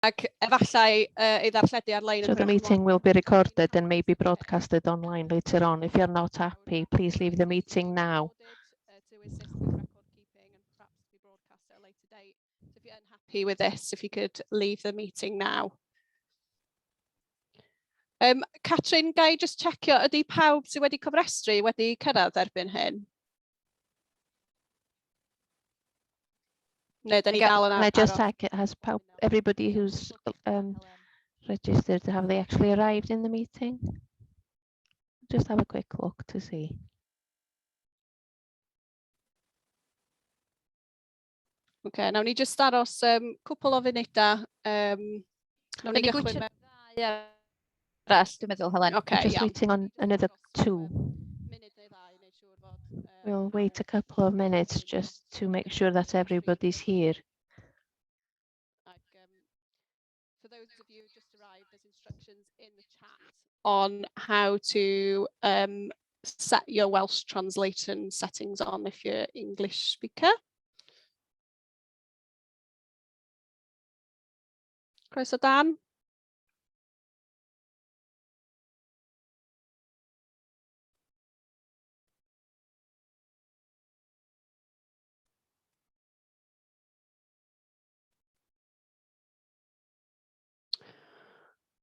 Ac efallai ei ddarlledu ar-lein. So the meeting will be recorded and may be broadcasted online later on. If you're not happy, please leave the meeting now. To assist with record keeping and perhaps be broadcast at a later date. So if you're unhappy with this, if you could leave the meeting now. Catrin, ga I just checio, ydy pawb sydd wedi cofrestru wedi cyrraedd erbyn hyn? No, then Can I just check, has everybody who's registered, have they actually arrived in the meeting? Just have a quick look to see. Okay, nawn ni just aros cwpl o funudau. Nawn ni gychwyn dwi'n meddwl, Helen. Okay, just waiting on another 2. We'll wait a couple of minutes just to make sure that everybody's here. For those of you who just arrived, there's instructions in the chat on how to set your Welsh translation settings on if you're English speaker. Croeso Dan.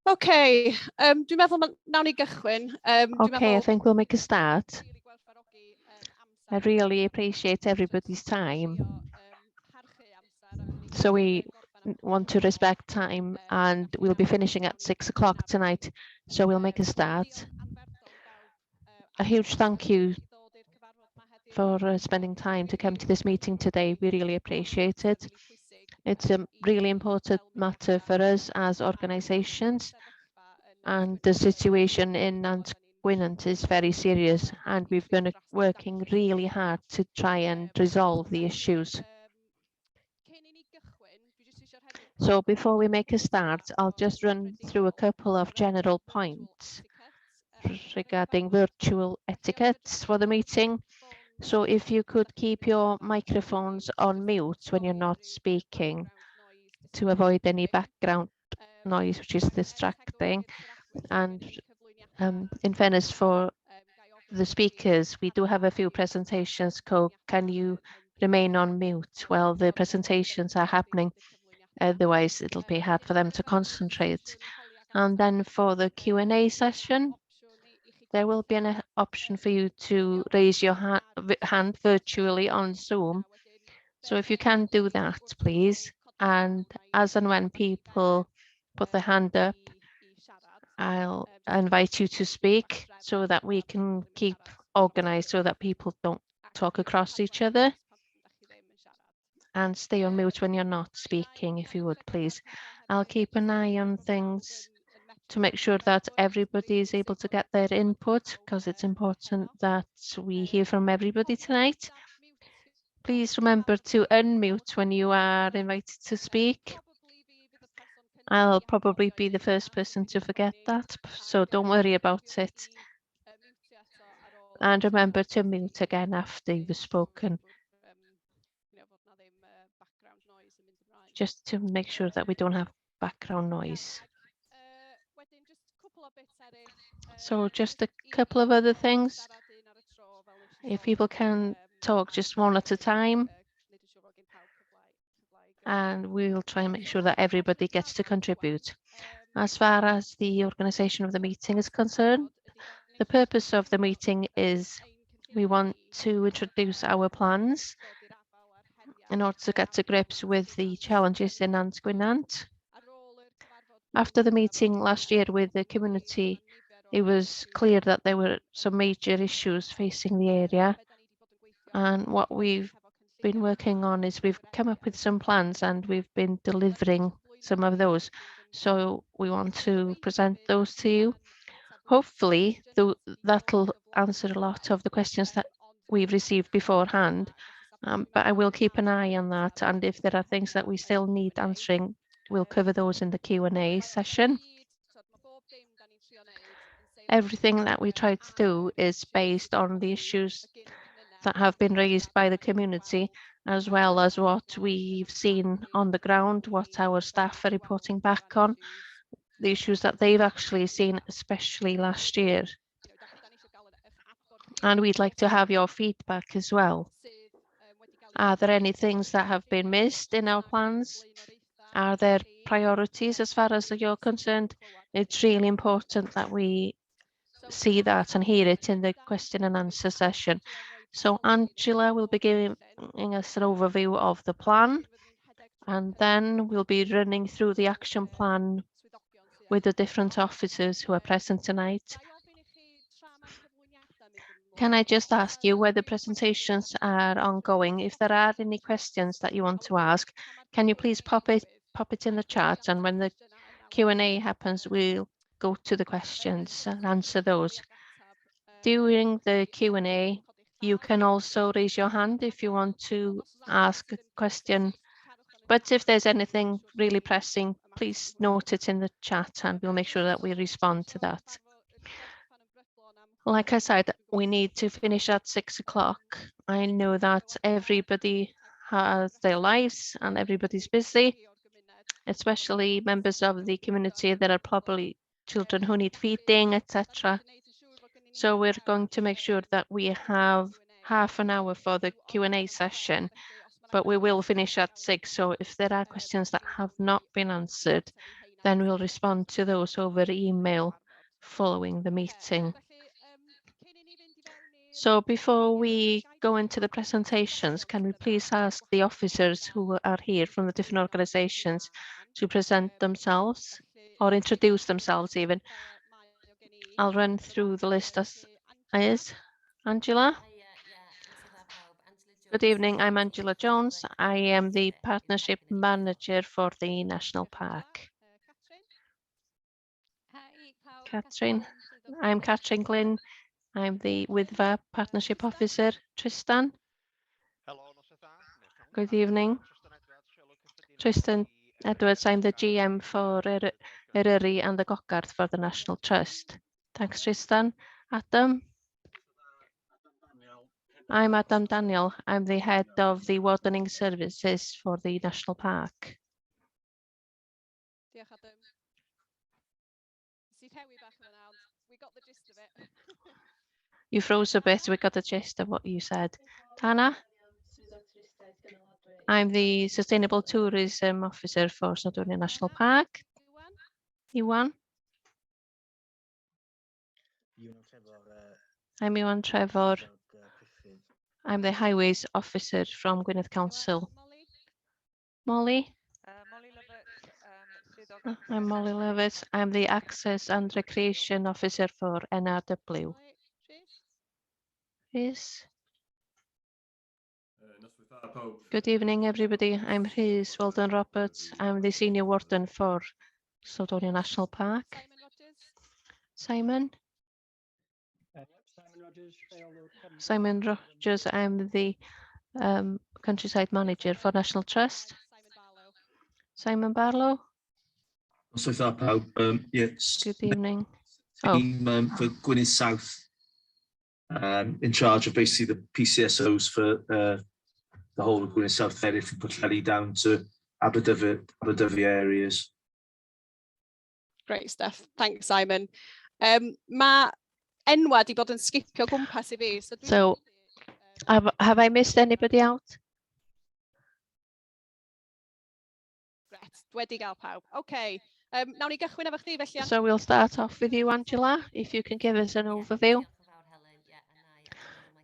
Okay, dwi'n meddwl nawn ni gychwyn. Okay, I think we'll make a start. I really appreciate everybody's time. So we want to respect time and we'll be finishing at 6 o'clock tonight. So we'll make a start. A huge thank you for spending time to come to this meeting today. We really appreciate it. It's a really important matter for us as organisations, and the situation in Nant Gwynant is very serious, and we've been working really hard to try and resolve the issues. So before we make a start, I'll just run through a couple of general points regarding virtual etiquettes for the meeting. So if you could keep your microphones on mute when you're not speaking to avoid any background noise which is distracting. And in fairness for the speakers, we do have a few presentations. Can you remain on mute while the presentations are happening? Otherwise it'll be hard for them to concentrate. And then for the Q&A session, there will be an option for you to raise your hand virtually on Zoom. So if you can do that, please. And as and when people put their hand up, I'll invite you to speak so that we can keep organized so that people don't talk across each other. And stay on mute when you're not speaking, if you would, please. I'll keep an eye on things to make sure that everybody is able to get their input, because it's important that we hear from everybody tonight. Please remember to unmute when you are invited to speak. I'll probably be the first person to forget that, so don't worry about it. And remember to mute again after you've spoken, just to make sure that we don't have background noise. So just a couple of other things. If people can talk just one at a time, and we'll try and make sure that everybody gets to contribute. As far as the organisation of the meeting is concerned, the purpose of the meeting is we want to introduce our plans in order to get to grips with the challenges in Nant Gwynant. After the meeting last year with the community, it was clear that there were some major issues facing the area. And what we've been working on is we've come up with some plans and we've been delivering some of those. So we want to present those to you. Hopefully that'll answer a lot of the questions that we've received beforehand. But I will keep an eye on that. And if there are things that we still need answering, we'll cover those in the Q&A session. Everything that we try to do is based on the issues that have been raised by the community, as well as what we've seen on the ground, what our staff are reporting back on, the issues that they've actually seen, especially last year. And we'd like to have your feedback as well. Are there any things that have been missed in our plans? Are there priorities as far as you're concerned? It's really important that we see that and hear it in the question and answer session. So Angela will be giving us an overview of the plan, and then we'll be running through the action plan with the different officers who are present tonight. Can I just ask you where the presentations are ongoing? If there are any questions that you want to ask, can you please pop it in the chat, and when the Q&A happens, we'll go to the questions and answer those. During the Q&A, you can also raise your hand if you want to ask a question. But if there's anything really pressing, please note it in the chat and we'll make sure that we respond to that. Like I said, we need to finish at 6 o'clock. I know that everybody has their lives and everybody's busy, especially members of the community that are probably children who need feeding, etc. So we're going to make sure that we have half an hour for the Q&A session, but we will finish at 6. So if there are questions that have not been answered, then we'll respond to those over email following the meeting. So before we go into the presentations, can we please ask the officers who are here from the different organisations to present themselves or introduce themselves even? I'll run through the list as is. Angela? Good evening, I'm Angela Jones. I am the Partnership Manager for the National Park. Catherine? I'm Catherine Glynn. I'm the WIDVA Partnership Officer. Tristan? Good evening. Tristan Edwards, I'm the GM for Eryri and the Gogarth for the National Trust. Thanks, Tristan. Adam? I'm Adam Daniel. I'm the head of the Wardening Services for the National Park. You froze a bit, we got the gist of what you said. Tana? I'm the Sustainable Tourism Officer for Snowdonia National Park. Iwan? I'm Iwan Trevor. I'm the Highways Officer from Gwynedd Council. Molly? I'm Molly Levitt. I'm the Access and Recreation Officer for NRW. Yes. Good evening, everybody. I'm Rhys Weldon Roberts. I'm the Senior Warden for Snowdonia National Park. Simon? Simon Rogers. I'm the Countryside Manager for National Trust. Simon Barlow? Yes. Good evening. Team, for Gwynedd South, in charge of basically the PCSOs for the whole of Gwynedd South area, from Pwllheli down to Aberdyfi areas. Great stuff. Thanks, Simon. Ma enwa di bod yn skipio gwmpas I fi. So have I missed anybody out? Gret, wedi gael pawb. Okay. Nawn ni gychwyn efo chdi felly. So we'll start off with you, Angela, if you can give us an overview.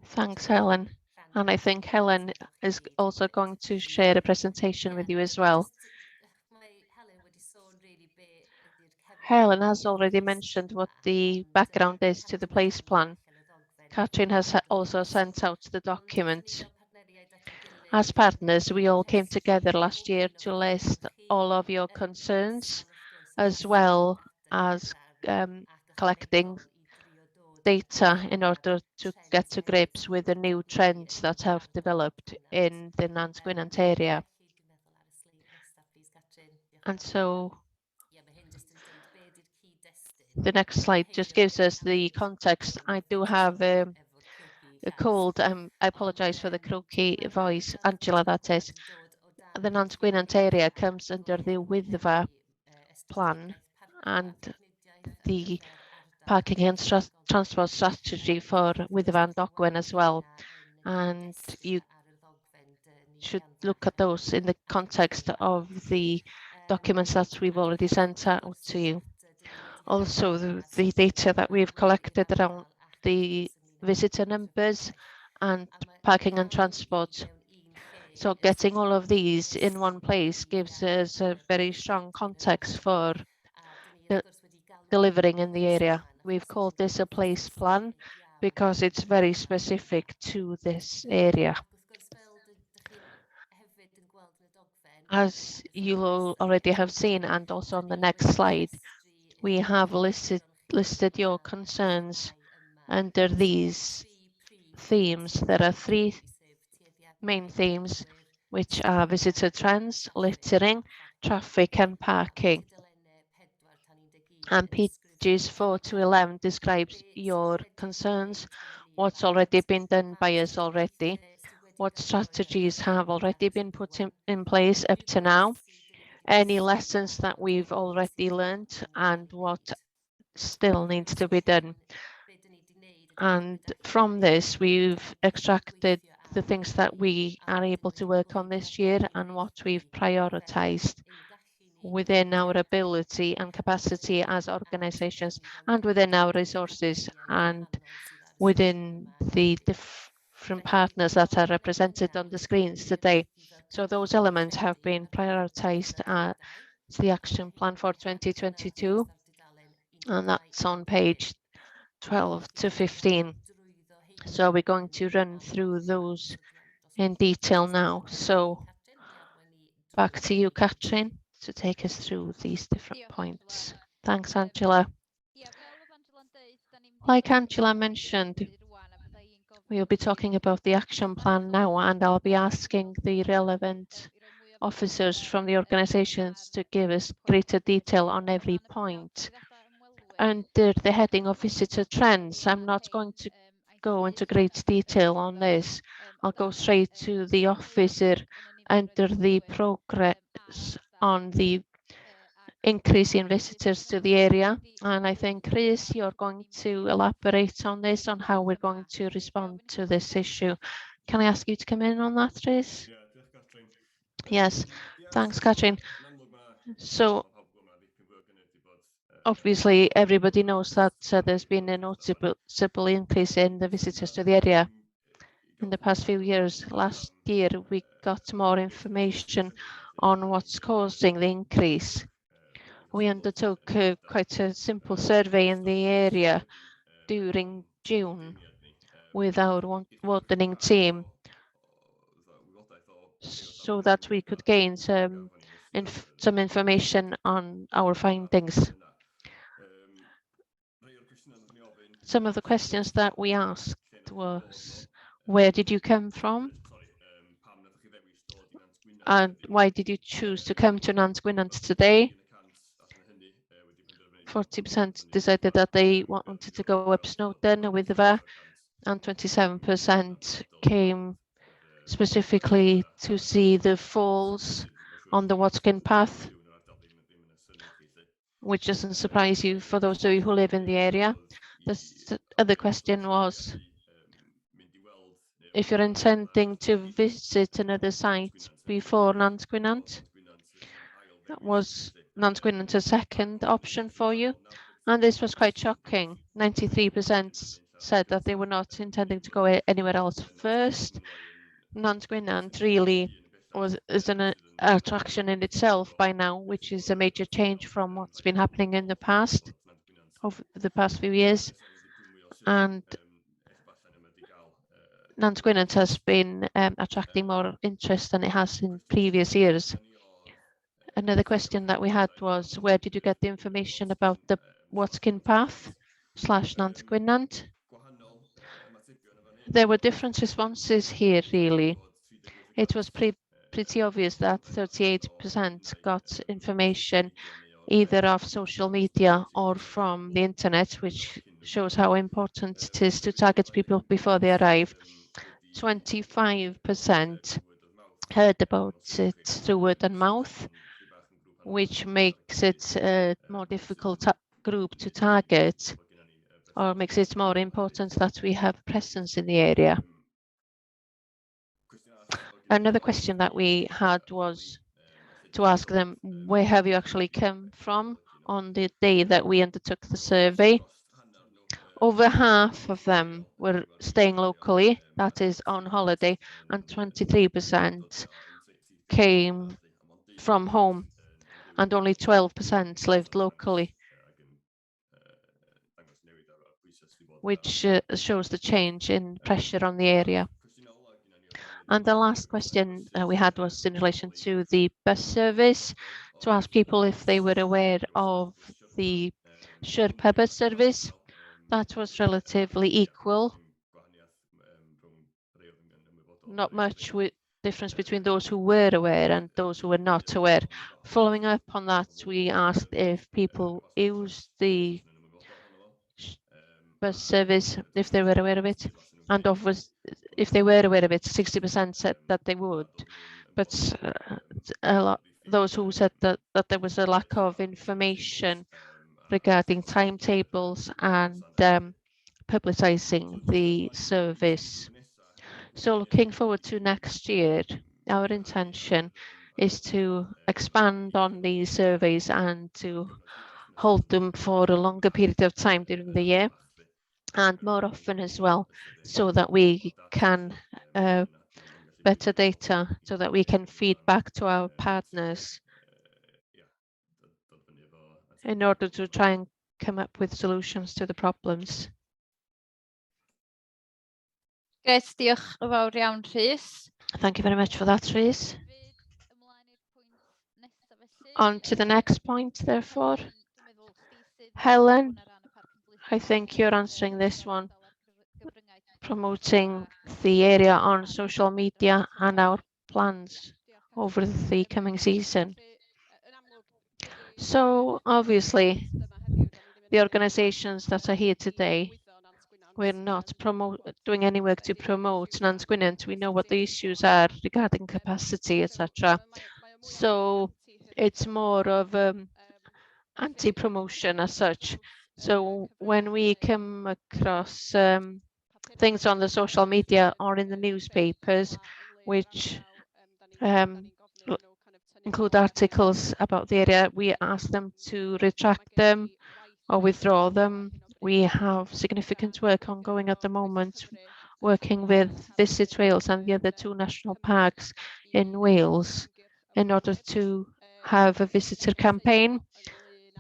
Thanks, Helen. And I think Helen is also going to share a presentation with you as well. Helen has already mentioned what the background is to the place plan. Catherine has also sent out the document. As partners, we all came together last year to list all of your concerns, as well as collecting data in order to get to grips with the new trends that have developed in the Nant Gwynant area. And so the next slide just gives us the context. I do have cold. I apologise for the croaky voice. Angela, that is. The Nant Gwynant area comes under the Wyddfa plan and the parking and transport strategy for Wyddfa and Ogwen as well. And you should look at those in the context of the documents that we've already sent out to you. Also, the data that we've collected around the visitor numbers and parking and transport. So getting all of these in one place gives us a very strong context for delivering in the area. We've called this a place plan because it's very specific to this area. As you already have seen, and also on the next slide, we have listed your concerns under these themes. There are three main themes, which are visitor trends, littering, traffic and parking. And pages 4 to 11 describes your concerns, what's already been done by us already, what strategies have already been put in place up to now, any lessons that we've already learned, and what still needs to be done. And from this, we've extracted the things that we are able to work on this year and what we've prioritized within our ability and capacity as organizations and within our resources and within the different partners that are represented on the screens today. So those elements have been prioritized as the action plan for 2022, and that's on page 12 to 15. So we're going to run through those in detail now. So back to you, Katrin, to take us through these different points. Thanks, Angela. Like Angela mentioned, we'll be talking about the action plan now, and I'll be asking the relevant officers from the organizations to give us greater detail on every point. Under the heading of visitor trends, I'm not going to go into great detail on this. I'll go straight to the officer under the progress on the increase in visitors to the area. And I think, Chris, you're going to elaborate on this, on how we're going to respond to this issue. Can I ask you to come in on that, Chris? Yes, thanks, Katrin. So obviously, everybody knows that there's been a noticeable increase in the visitors to the area in the past few years. Last year, we got more information on what's causing the increase. We undertook quite a simple survey in the area during June with our watering team so that we could gain some information on our findings. Some of the questions that we asked was, where did you come from? And why did you choose to come to Nant Gwynant today? 40% decided that they wanted to go up Snowdon with Wyddfa, and 27% came specifically to see the falls on the Watkin path, which doesn't surprise you for those of you who live in the area. The other question was, if you're intending to visit another site before Nant Gwynant, was Nant Gwynant a second option for you? And this was quite shocking. 93% said that they were not intending to go anywhere else first. Nant Gwynant really is an attraction in itself by now, which is a major change from what's been happening in the past, over the past few years. And Nant Gwynant has been attracting more interest than it has in previous years. Another question that we had was, where did you get the information about the Watkin path / Nant Gwynant? There were different responses here, really. It was pretty obvious that 38% got information either off social media or from the internet, which shows how important it is to target people before they arrive. 25% heard about it through word of mouth, which makes it a more difficult group to target, or makes it more important that we have presence in the area. Another question that we had was to ask them, where have you actually come from on the day that we undertook the survey? Over half of them were staying locally, that is on holiday, and 23% came from home, and only 12% lived locally, which shows the change in pressure on the area. And the last question we had was in relation to the bus service, to ask people if they were aware of the Sherpa bus service. That was relatively equal. Not much difference between those who were aware and those who were not aware. Following up on that, we asked if people used the bus service, if they were aware of it, and if they were aware of it, 60% said that they would, but those who said that there was a lack of information regarding timetables and publicising the service. So looking forward to next year, our intention is to expand on these surveys and to hold them for a longer period of time during the year, and more often as well, so that we can better data, so that we can feed back to our partners in order to try and come up with solutions to the problems. Grêt, diolch yn fawr iawn, Rhys. Thank you very much for that, Rhys. On to the next point, therefore. Helen, I think you're answering this one, promoting the area on social media and our plans over the coming season. So obviously, the organisations that are here today, we're not doing any work to promote Nant Gwynant. We know what the issues are regarding capacity, etc. So it's more of anti-promotion as such. So when we come across things on the social media or in the newspapers, which include articles about the area, we ask them to retract them or withdraw them. We have significant work ongoing at the moment, working with Visit Wales and the other 2 national parks in Wales in order to have a visitor campaign,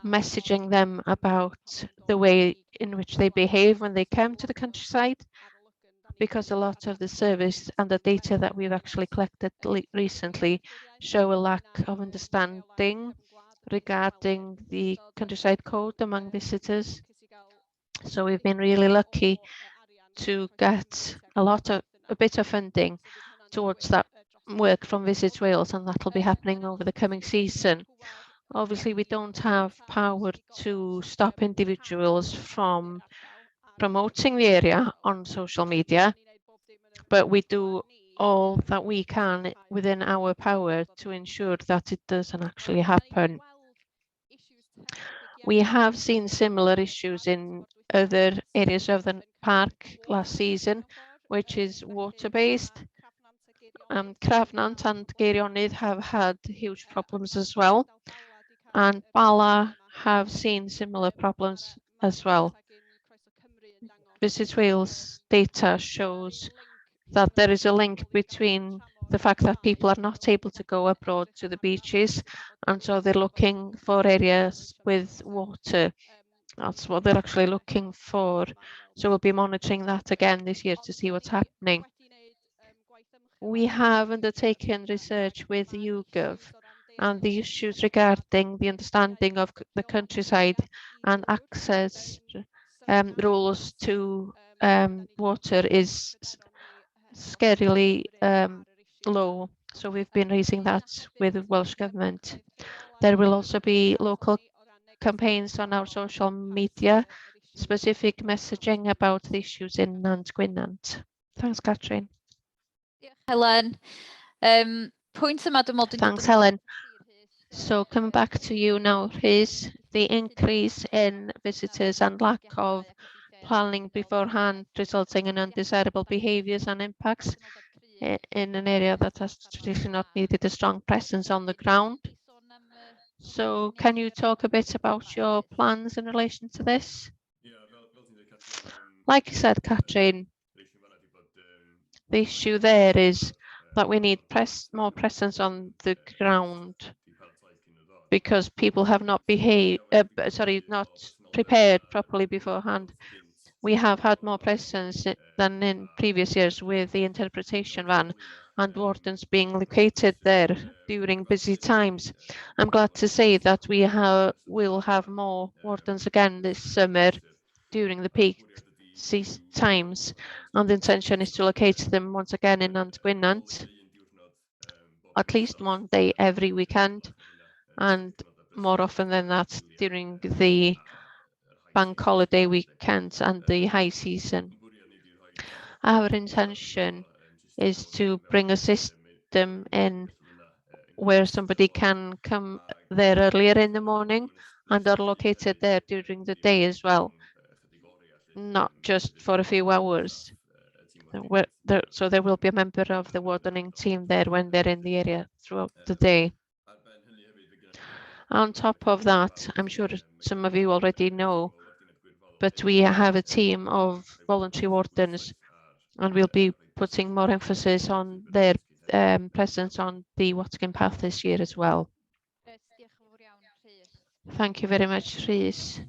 messaging them about the way in which they behave when they come to the countryside, because a lot of the service and the data that we've actually collected recently show a lack of understanding regarding the countryside code among visitors. So we've been really lucky to get a bit of funding towards that work from Visit Wales, and that'll be happening over the coming season. Obviously, we don't have power to stop individuals from promoting the area on social media, but we do all that we can within our power to ensure that it doesn't actually happen. We have seen similar issues in other areas of the park last season, which is water-based. Crafnant and Geirionydd have had huge problems as well, and Bala have seen similar problems as well. Visit Wales data shows that there is a link between the fact that people are not able to go abroad to the beaches, and so they're looking for areas with water. That's what they're actually looking for. So we'll be monitoring that again this year to see what's happening. We have undertaken research with YouGov and the issues regarding the understanding of the countryside and access rules to water is scarily low. So we've been raising that with the Welsh Government. There will also be local campaigns on our social media specific messaging about the issues in Nant Gwynant. Thanks, Catrin. Helen. Pwynt yma dwi'n meddwl Thanks, Helen. So coming back to you now, Rhys, the increase in visitors and lack of planning beforehand resulting in undesirable behaviours and impacts in an area that has traditionally not needed a strong presence on the ground. So can you talk a bit about your plans in relation to this? Like you said, Catrin, the issue there is that we need more presence on the ground because people have not not prepared properly beforehand. We have had more presence than in previous years with the interpretation van and wardens being located there during busy times. I'm glad to say that we will have more wardens again this summer during the peak times, and the intention is to locate them once again in Nant Gwynant at least one day every weekend, and more often than that during the bank holiday weekends and the high season. Our intention is to bring a system in where somebody can come there earlier in the morning and are located there during the day as well, not just for a few hours. So there will be a member of the wardening team there when they're in the area throughout the day. On top of that, I'm sure some of you already know, but we have a team of voluntary wardens, and we'll be putting more emphasis on their presence on the Watkin Path this year as well. Thank you very much, Rhys.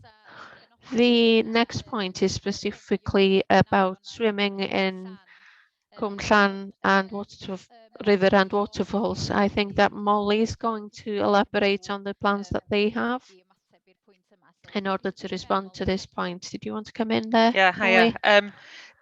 The next point is specifically about swimming in Cwm Llan and river and waterfalls. I think that Molly is going to elaborate on the plans that they have in order to respond to this point. Did you want to come in there, Molly?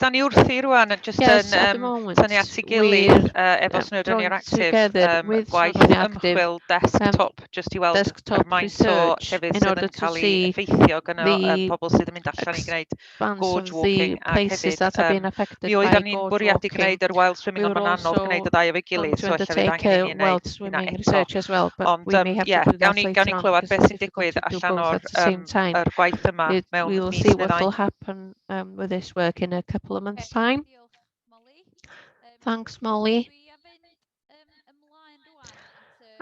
Da ni wrthi rwan yn just Yes, yn at the moment, tynnu at ei gilydd efo Snowdon Interactive gwaith ymchwil desktop just i weld yr maint o llefydd sydd yn cael ei effeithio gyno pobl sydd yn mynd allan i gwneud gorge walking ac hefyd mi oeddan ni'n bwriadu gwneud yr wild swimming ond ma'n anodd gwneud y ddau efo'i gilydd so alla fydd angen i ni wneud hynna eto ond gawn ni clywed beth sy'n digwydd allan o'r gwaith yma mewn mis neu ddau. With this work in a couple of months' time. Thanks, Molly.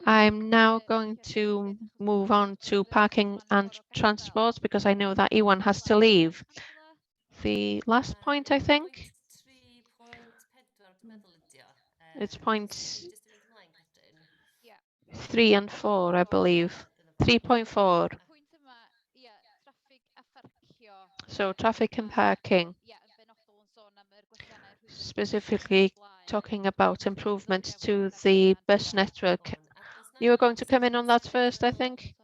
I'm now going to move on to parking and transport because I know that Iwan has to leave. The last point, I think. It's points 3 and 4, I believe. 3.4. So traffic and parking. Specifically talking about improvements to the bus network. You were going to come in on that first, I think.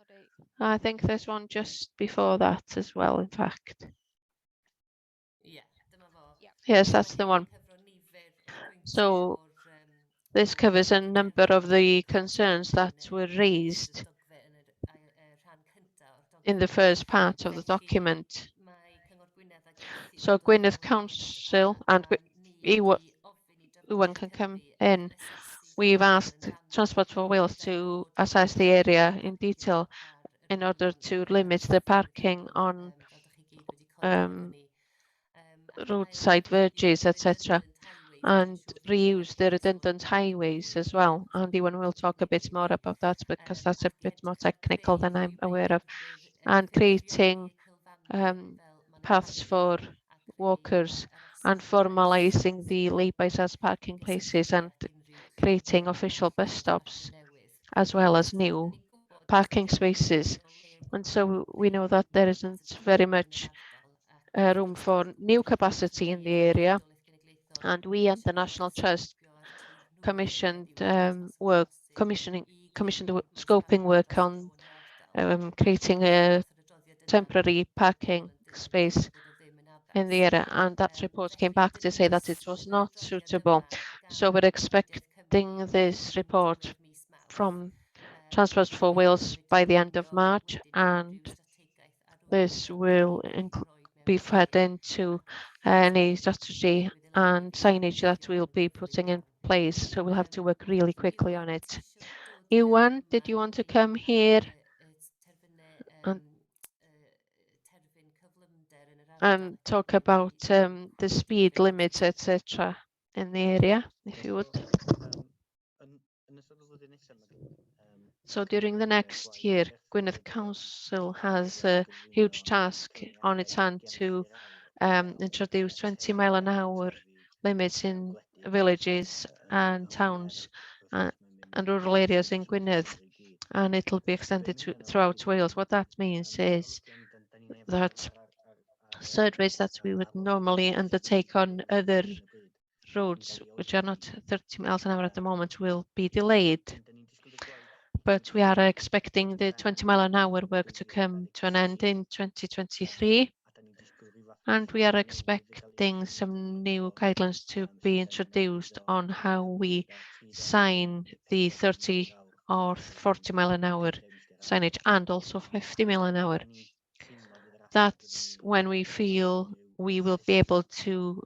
I think there's one just before that as well, in fact. Yes, that's the one. So this covers a number of the concerns that were raised in the first part of the document. So Gwynedd Council and Iwan can come in. We've asked Transport for Wales to assess the area in detail in order to limit the parking on roadside verges, etc., and reuse the redundant highways as well. And Iwan will talk a bit more about that because that's a bit more technical than I'm aware of. And creating paths for walkers and formalising the laybys as parking places and creating official bus stops as well as new parking spaces. And so we know that there isn't very much room for new capacity in the area, and we at the National Trust commissioned scoping work on creating a temporary parking space in the area, and that report came back to say that it was not suitable. So we're expecting this report from Transport for Wales by the end of March, and this will be fed into any strategy and signage that we'll be putting in place. So we'll have to work really quickly on it. Iwan, did you want to come here and talk about the speed limits, etc. in the area, if you would? So during the next year, Gwynedd Council has a huge task on its hand to introduce 20-mile-an-hour limits in villages and towns and rural areas in Gwynedd, and it'll be extended throughout Wales. What that means is that surveys that we would normally undertake on other roads, which are not 30 miles an hour at the moment, will be delayed. But we are expecting the 20-mile-an-hour work to come to an end in 2023. And we are expecting some new guidelines to be introduced on how we sign the 30 or 40-mile-an-hour signage and also 50-mile-an-hour. That's when we feel we will be able to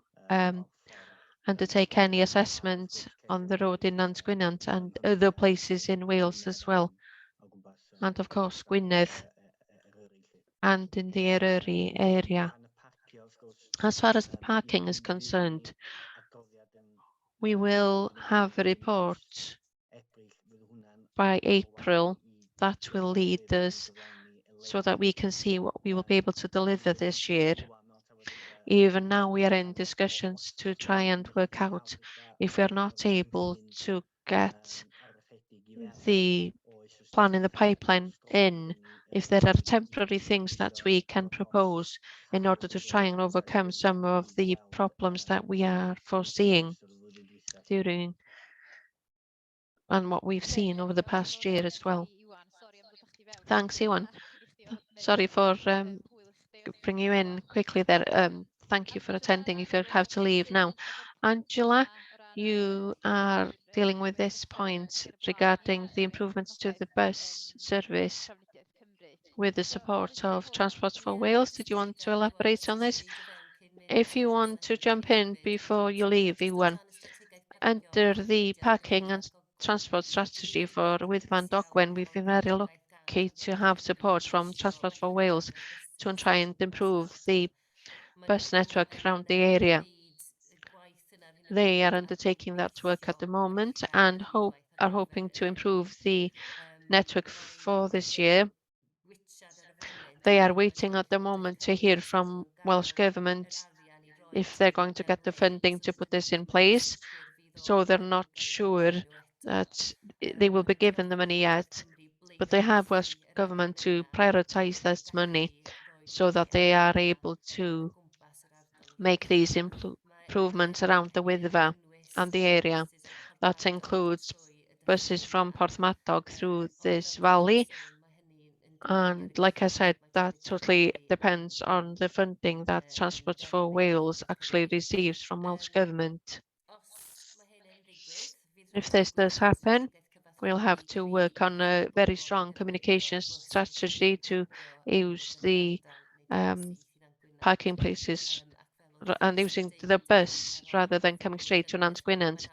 undertake any assessment on the road in Nant Gwynant and other places in Wales as well. And of course, Gwynedd and in the Eryri area. As far as the parking is concerned, we will have a report by April that will lead us so that we can see what we will be able to deliver this year. Even now we are in discussions to try and work out if we are not able to get the plan in the pipeline in, if there are temporary things that we can propose in order to try and overcome some of the problems that we are foreseeing during and what we've seen over the past year as well. Thanks, Iwan. Sorry for bringing you in quickly there. Thank you for attending if you have to leave now. Angela, you are dealing with this point regarding the improvements to the bus service with the support of Transport for Wales. Did you want to elaborate on this? If you want to jump in before you leave, Iwan, under the parking and transport strategy for Wyddfa Dogwen, we've been very lucky to have support from Transport for Wales to try and improve the bus network around the area. They are undertaking that work at the moment and are hoping to improve the network for this year. They are waiting at the moment to hear from Welsh Government if they're going to get the funding to put this in place. So they're not sure that they will be given the money yet, but they have Welsh Government to prioritise this money so that they are able to make these improvements around the Wyddfa and the area. That includes buses from Porthmadog through this valley. And like I said, that totally depends on the funding that Transport for Wales actually receives from Welsh Government. If this does happen, we'll have to work on a very strong communication strategy to use the parking places and using the bus rather than coming straight to Nant Gwynant.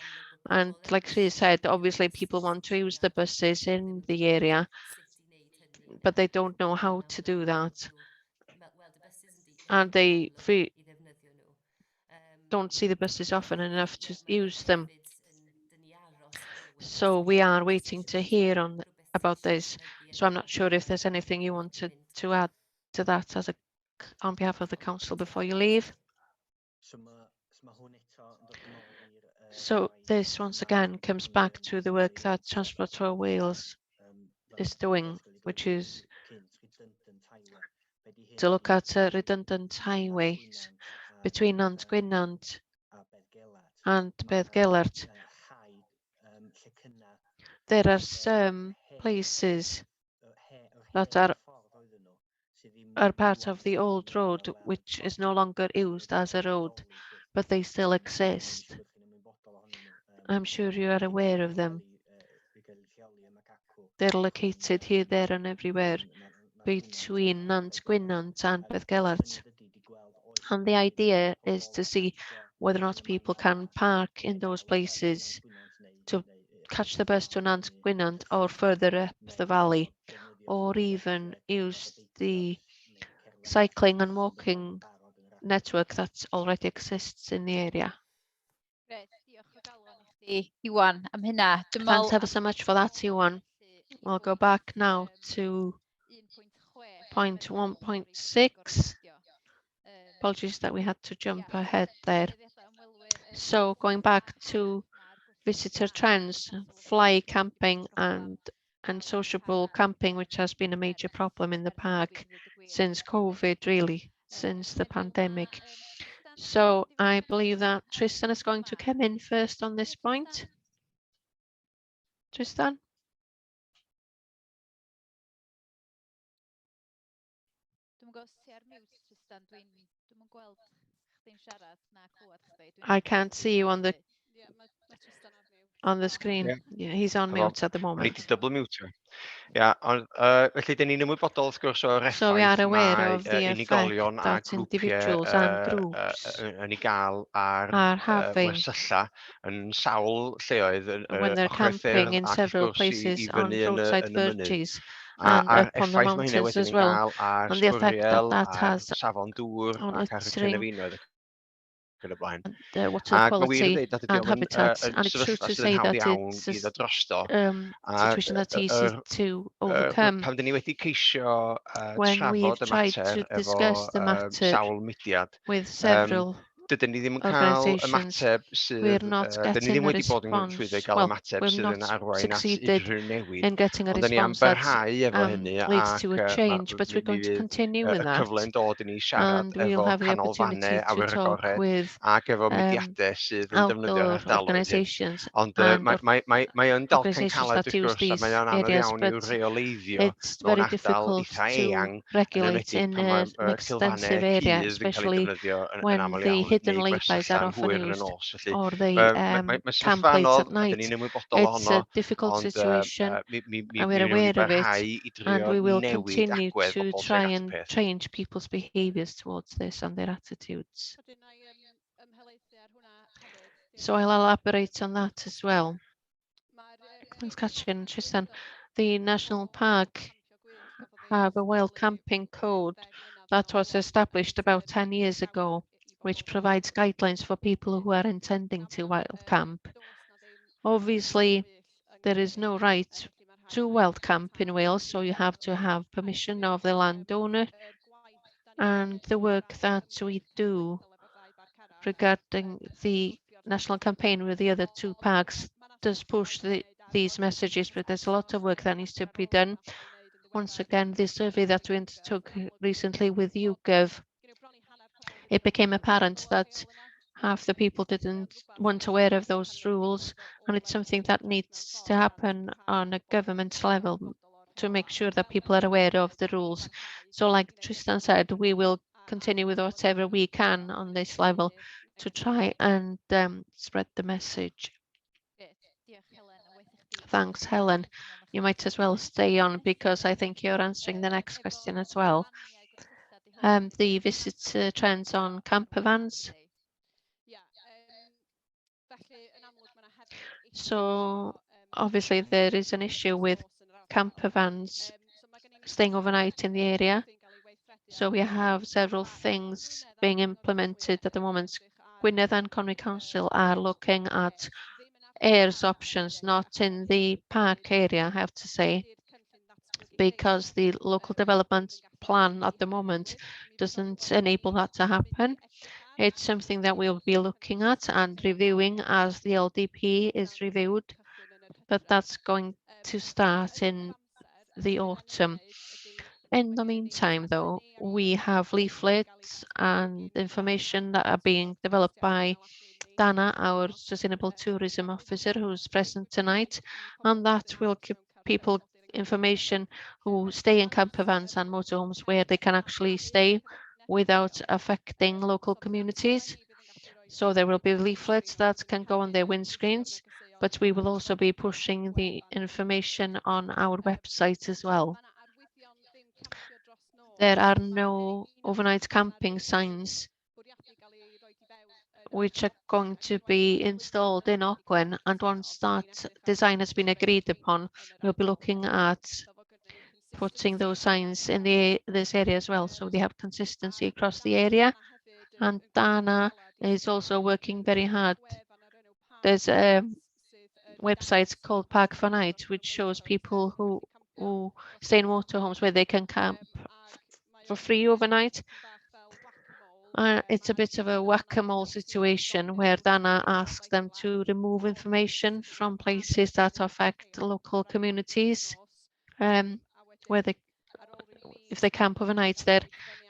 And like she said, obviously people want to use the buses in the area, but they don't know how to do that. And they don't see the buses often enough to use them. So we are waiting to hear about this. So I'm not sure if there's anything you wanted to add to that on behalf of the council before you leave. So this once again comes back to the work that Transport for Wales is doing, which is to look at redundant highways between Nant Gwynant and Beddgelert. There are some places that are part of the old road, which is no longer used as a road, but they still exist. I'm sure you are aware of them. They're located here, there and everywhere between Nant Gwynant and Beddgelert. And the idea is to see whether or not people can park in those places to catch the bus to Nant Gwynant or further up the valley, or even use the cycling and walking network that already exists in the area. Iwan, am hynna. Thanks ever so much for that, Iwan. We'll go back now to point 1.6. Apologies that we had to jump ahead there. So going back to visitor trends, fly camping and sociable camping, which has been a major problem in the park since COVID, really, since the pandemic. So I believe that Tristan is going to come in first on this point. Tristan? I can't see you on the screen. Yeah, he's on mute at the moment. Double mute. Ia, ond felly, dyn ni'n ymwybodol wrth gwrs o'r So we are effaith aware mae of the effect unigolion a that grwpiau individuals and groups yn ei gael ar are having wersylla yn sawl lleoedd when they're ochr camping ffyrdd in ac wrth several gwrs places i on fyny yn roadside y mynydd. verges and A'r up on the effaith mae hynny mountains wedyn as yn well, gael ar and the effect that sbwriel, that ar has safon dŵr on ac ar y littering cynefinoedd ac yn y blaen. the water Ac mae wir quality yn dweud nad ydi and o'm yn habitats, and it's true sefyllfa to sydd yn say hawdd that iawn it's i ddod drosto. a situation that's easy to overcome. Pan dyn ni wedi ceisio When we've trafod y tried mater to efo discuss the matter sawl mudiad, with several dydyn ni ddim yn cael organisations, ymateb we're sydd, not dyn ni getting ddim a wedi bod yn response. llwyddo i gael Well, ymateb we're sydd yn not arwain at succeeded unrhyw newid. in getting a Ond dyn ni am response that barhau efo hynny leads to a ac change, but we're going to continue with y that, cyfle yn dod i ni siarad and we'll efo have the canolfannau opportunity to awyr talk agored with ac efo mudiadau sydd yn defnyddio'r outdoor ardaloedd hyn. organisations Ond and mae'n dalcan organisations caled that wrth use gwrs a these mae'n anodd areas, iawn i'w but reoleiddio it's mewn very ardal difficult eitha to eang, yn regulate enwedig in pan an mae extensive cilfannau area, cudd yn cael ei especially defnyddio yn when aml the iawn, hidden neu laybys are gwersylla'n often hwyr yn y used nos. Felly, or the mae camp sefyllfa plates at anodd, a dyn night. ni'n ymwybodol It's ohono, a difficult ond situation and we're mi wnawn ni aware of it, barhau i and drio we will newid continue agwedd to pobl try tuag at y and peth. change people's behaviours towards this and their attitudes. So I'll elaborate on that as well. Thanks, Catrin and Tristan. The National Park have a wild camping code that was established about 10 years ago, which provides guidelines for people who are intending to wild camp. Obviously, there is no right to wild camp in Wales, so you have to have permission of the landowner. And the work that we do regarding the national campaign with the other two parks does push these messages, but there's a lot of work that needs to be done. Once again, the survey that we undertook recently with YouGov, it became apparent that half the people weren't aware of those rules, and it's something that needs to happen on a government level to make sure that people are aware of the rules. So like Tristan said, we will continue with whatever we can on this level to try and spread the message. Thanks, Helen. You might as well stay on because I think you're answering the next question as well. The visitor trends on camper vans. So obviously there is an issue with camper vans staying overnight in the area. So we have several things being implemented at the moment. Gwynedd and Conwy Council are looking at airs options, not in the park area, I have to say, because the local development plan at the moment doesn't enable that to happen. It's something that we'll be looking at and reviewing as the LDP is reviewed, but that's going to start in the autumn. In the meantime, though, we have leaflets and information that are being developed by Dana, our Sustainable Tourism Officer, who's present tonight, and that will give people information who stay in camper vans and motorhomes where they can actually stay without affecting local communities. So there will be leaflets that can go on their windscreens, but we will also be pushing the information on our website as well. There are no overnight camping signs which are going to be installed in Ogwen, and once that design has been agreed upon, we'll be looking at putting those signs in this area as well, so they have consistency across the area. And Dana is also working very hard. There's a website called Park for Night, which shows people who stay in motorhomes where they can camp for free overnight. It's a bit of a whack-a-mole situation where Dana asks them to remove information from places that affect local communities, where if they camp overnight there.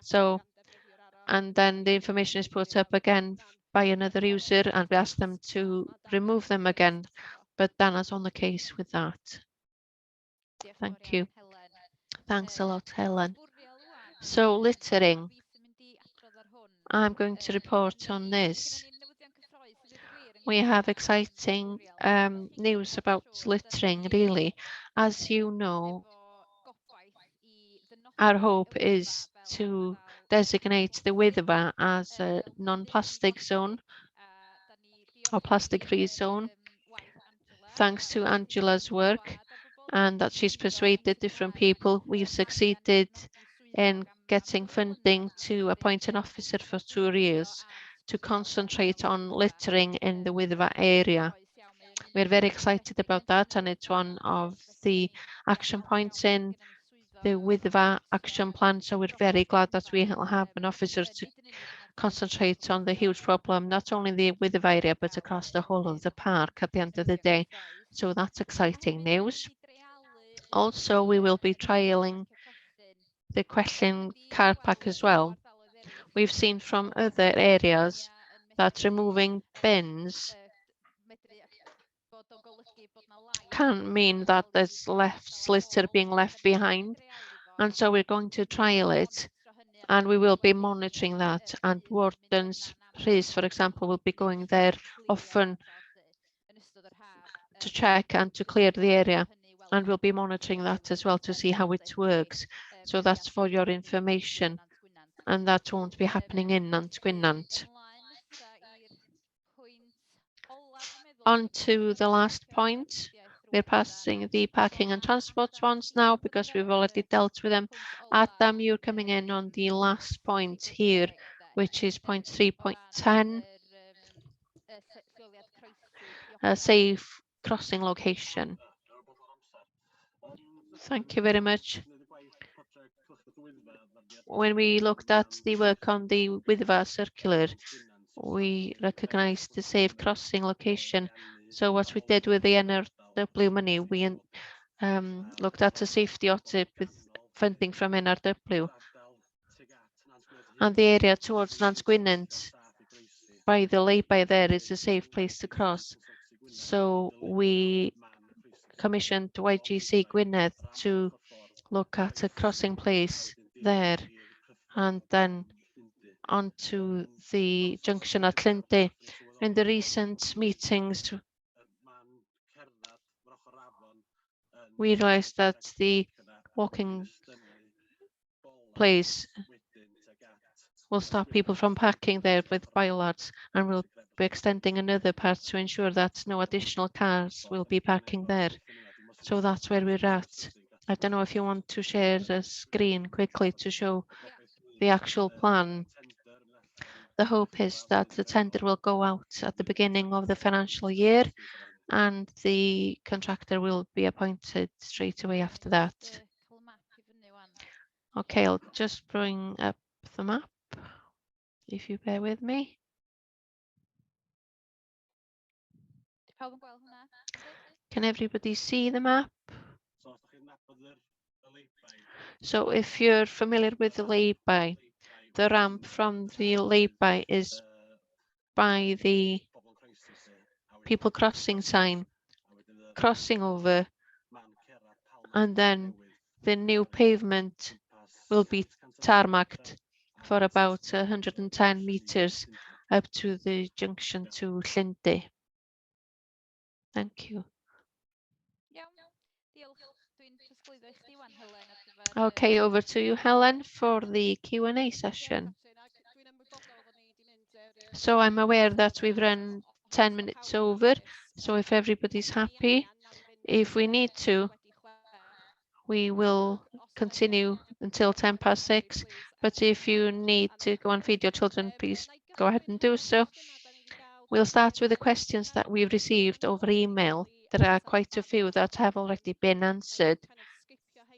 So, and then the information is put up again by another user, and we ask them to remove them again. But Dana's on the case with that. Thank you. Thanks a lot, Helen. So littering, I'm going to report on this. We have exciting news about littering, really. As you know, our hope is to designate the Wyddfa as a non-plastic zone or plastic-free zone, thanks to Angela's work, and that she's persuaded different people. We've succeeded in getting funding to appoint an officer for 2 years to concentrate on littering in the Wyddfa area. We're very excited about that, and it's one of the action points in the Wyddfa action plan. So we're very glad that we have an officer to concentrate on the huge problem, not only in the Wyddfa area, but across the whole of the park at the end of the day. So that's exciting news. Also, we will be trialling the Crellin car park as well. We've seen from other areas that removing bins can mean that there's litter being left behind. And so we're going to trial it, and we will be monitoring that. And Wardens Rhys, for example, will be going there often to check and to clear the area. And we'll be monitoring that as well to see how it works. So that's for your information. And that won't be happening in Nant Gwynant. On to the last point. We're passing the parking and transport ones now because we've already dealt with them. Adam, you're coming in on the last point here, which is point 3.10, a safe crossing location. Thank you very much. When we looked at the work on the Wyddfa circular, we recognised the safe crossing location. So what we did with the NRW money, we looked at a safety audit with funding from NRW. And the area towards Nant Gwynant by the lay-by there is a safe place to cross. So we commissioned YGC Gwynedd to look at a crossing place there, and then onto the junction at Llyndy. In the recent meetings, we realized that the walking place will stop people from parking there with bollards, and we'll be extending another part to ensure that no additional cars will be parking there. So that's where we're at. I don't know if you want to share the screen quickly to show the actual plan. The hope is that the tender will go out at the beginning of the financial year, and the contractor will be appointed straight away after that. Okay, I'll just bring up the map, if you bear with me. Can everybody see the map? So if you're familiar with the lay-by, the ramp from the lay-by is by the people crossing sign, crossing over, and then the new pavement will be tarmacked for about 110 meters up to the junction to Llyndy. Thank you. Okay, over to you, Helen, for the Q&A session. So I'm aware that we've run 10 minutes over. So if everybody's happy, if we need to, we will continue until 6:10. But if you need to go and feed your children, please go ahead and do so. We'll start with the questions that we've received over email. There are quite a few that have already been answered,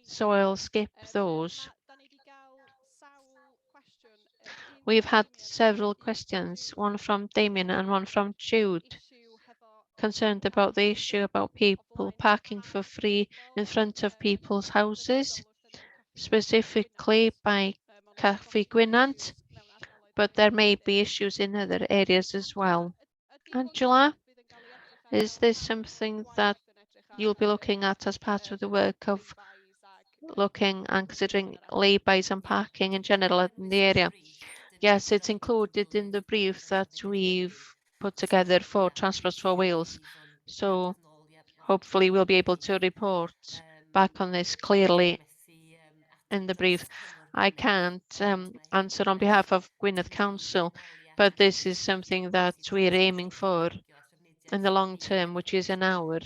so I'll skip those. We've had several questions, one from Damien and one from Jude, concerned about the issue about people parking for free in front of people's houses, specifically by Nant Gwynant, but there may be issues in other areas as well. Angela, is this something that you'll be looking at as part of the work of looking and considering laybys and parking in general in the area? Yes, it's included in the brief that we've put together for Transport for Wales. So hopefully we'll be able to report back on this clearly in the brief. I can't answer on behalf of Gwynedd Council, but this is something that we're aiming for in the long term, which is in our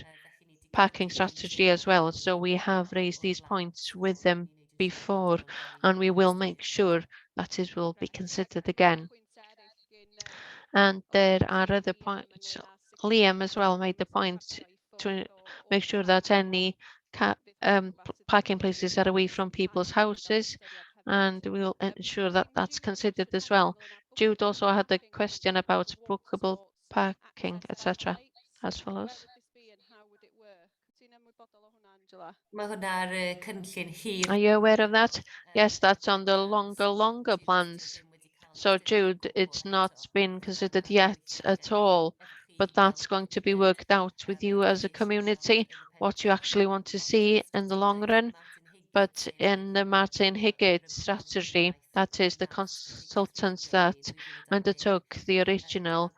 parking strategy as well. So we have raised these points with them before, and we will make sure that it will be considered again. And there are other points. Liam as well made the point to make sure that any parking places are away from people's houses, and we'll ensure that that's considered as well. Jude also had a question about bookable parking, etc. as follows. Are you aware of that? Yes, that's on the longer plans. So Jude, it's not been considered yet at all, but that's going to be worked out with you as a community, what you actually want to see in the long run. But in the Martin Higgett strategy, that is the consultants that undertook the original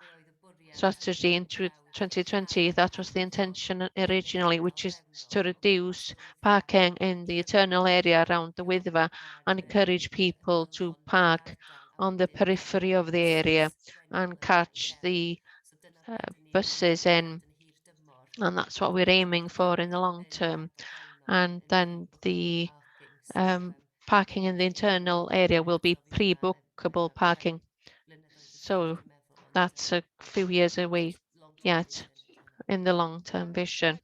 strategy in 2020, that was the intention originally, which is to reduce parking in the eternal area around the Wyddfa and encourage people to park on the periphery of the area and catch the buses in. And that's what we're aiming for in the long term. And then the parking in the internal area will be pre-bookable parking. So that's a few years away yet in the long-term vision.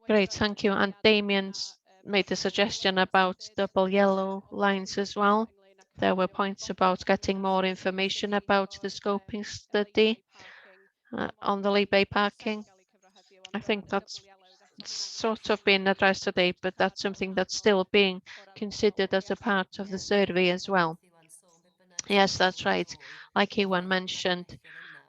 Great, thank you. And Damien's made a suggestion about double yellow lines as well. There were points about getting more information about the scoping study on the lay-by parking. I think that's sort of been addressed today, but that's something that's still being considered as a part of the survey as well. Yes, that's right. Like Ewan mentioned,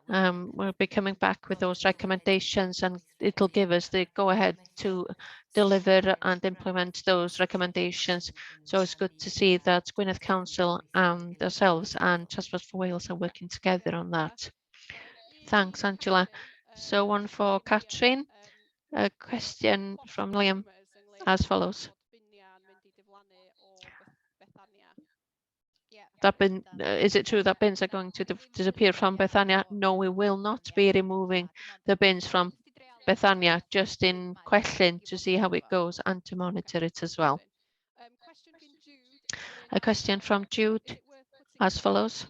we'll be coming back with those recommendations, and it'll give us the go-ahead to deliver and implement those recommendations. So it's good to see that Gwynedd Council and ourselves and Transport for Wales are working together on that. Thanks, Angela. So one for Catrin, a question from Liam as follows. Is it true that bins are going to disappear from Bethania? No, we will not be removing the bins from Bethania, just in Kwellyn to see how it goes and to monitor it as well. A question from Jude as follows.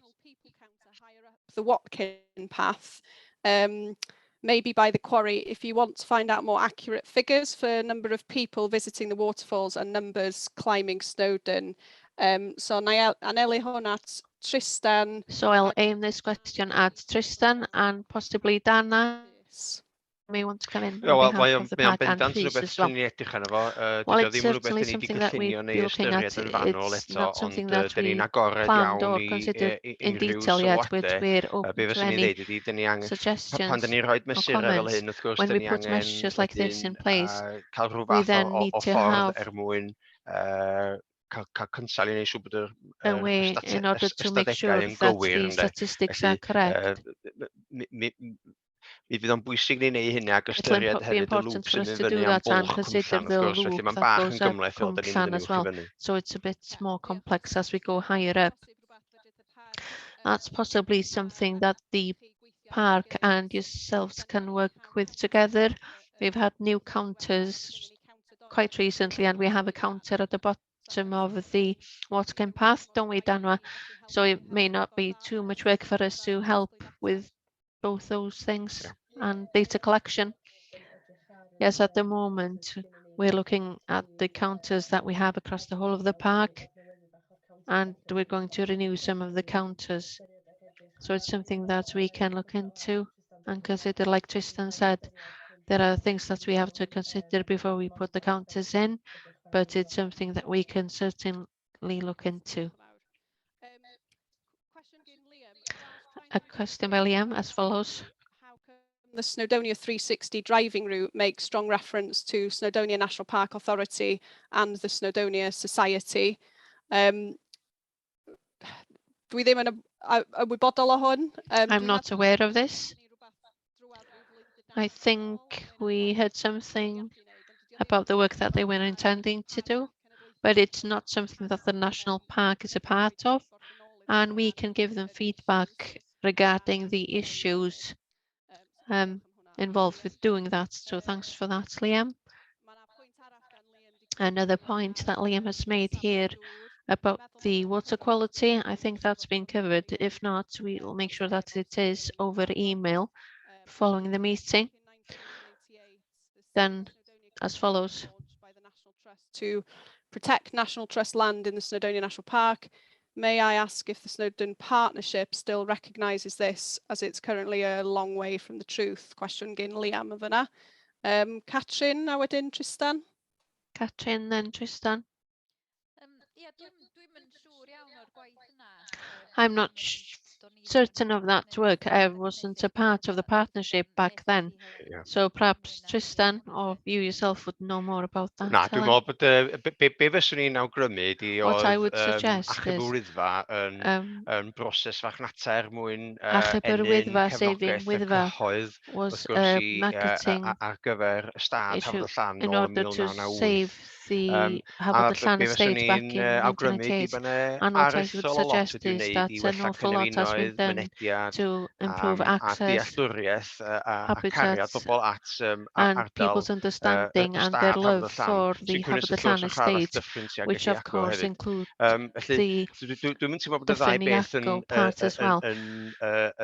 The Watkin path, maybe by the quarry, if you want to find out more accurate figures for number of people visiting the waterfalls and numbers climbing Snowdon. So Aneli hwn at Tristan. So I'll aim this question at Tristan and possibly Dana. May want to come in on behalf of the park and Rhys as well. Well, it's certainly something that we'll be looking at. It's not something that we planned or considered in detail yet, but we're open to any suggestions or comments. When we put measures like this in place, we then need to have a way in order to make sure that the statistics are correct. It'll be important for us to do that and consider the loop that goes up Cwmllan as well. So it's a bit more complex as we go higher up. That's possibly something that the park and yourselves can work with together. We've had new counters quite recently, and we have a counter at the bottom of the Watkin path, don't we, Danwa? So it may not be too much work for us to help with both those things and data collection. Yes, at the moment, we're looking at the counters that we have across the whole of the park, and we're going to renew some of the counters. So it's something that we can look into and consider. Like Tristan said, there are things that we have to consider before we put the counters in, but it's something that we can certainly look into. A question by Liam as follows. How come the Snowdonia 360 driving route makes strong reference to Snowdonia National Park Authority and the Snowdonia Society? Dwi ddim yn ymwybodol o hwn. I'm not aware of this. I think we heard something about the work that they were intending to do, but it's not something that the National Park is a part of, and we can give them feedback regarding the issues involved with doing that. So thanks for that, Liam. Another point that Liam has made here about the water quality, I think that's been covered. If not, we'll make sure that it is over email following the meeting. Then, as follows. By the National Trust to protect National Trust land in the Snowdonia National Park. May I ask if the Snowdon Partnership still recognises this, as it's currently a long way from the truth? Question gyn Liam o fyna. Catrin, a wedyn Tristan. Catrin, then Tristan. I'm not certain of that work. I wasn't a part of the partnership back then. So perhaps Tristan or you yourself would know more about that. Na, dwi'n meddwl bod be fyswn ni'n awgrymu di oedd achub y Wyddfa yn broses fachnata mwyn enyn cefnogaeth y cyhoedd wrth gwrs ar gyfer y stad Hafod y Llan o 1998. Be fyswn ni'n awgrymu di bod yna aruthrol o lot wedi'i wneud i wella cynefinoedd, mynediad a dealltwriaeth a cariad pobl at people's understanding and their love for the Hafod y Llan estate, which of course include the Ffyniago part as well.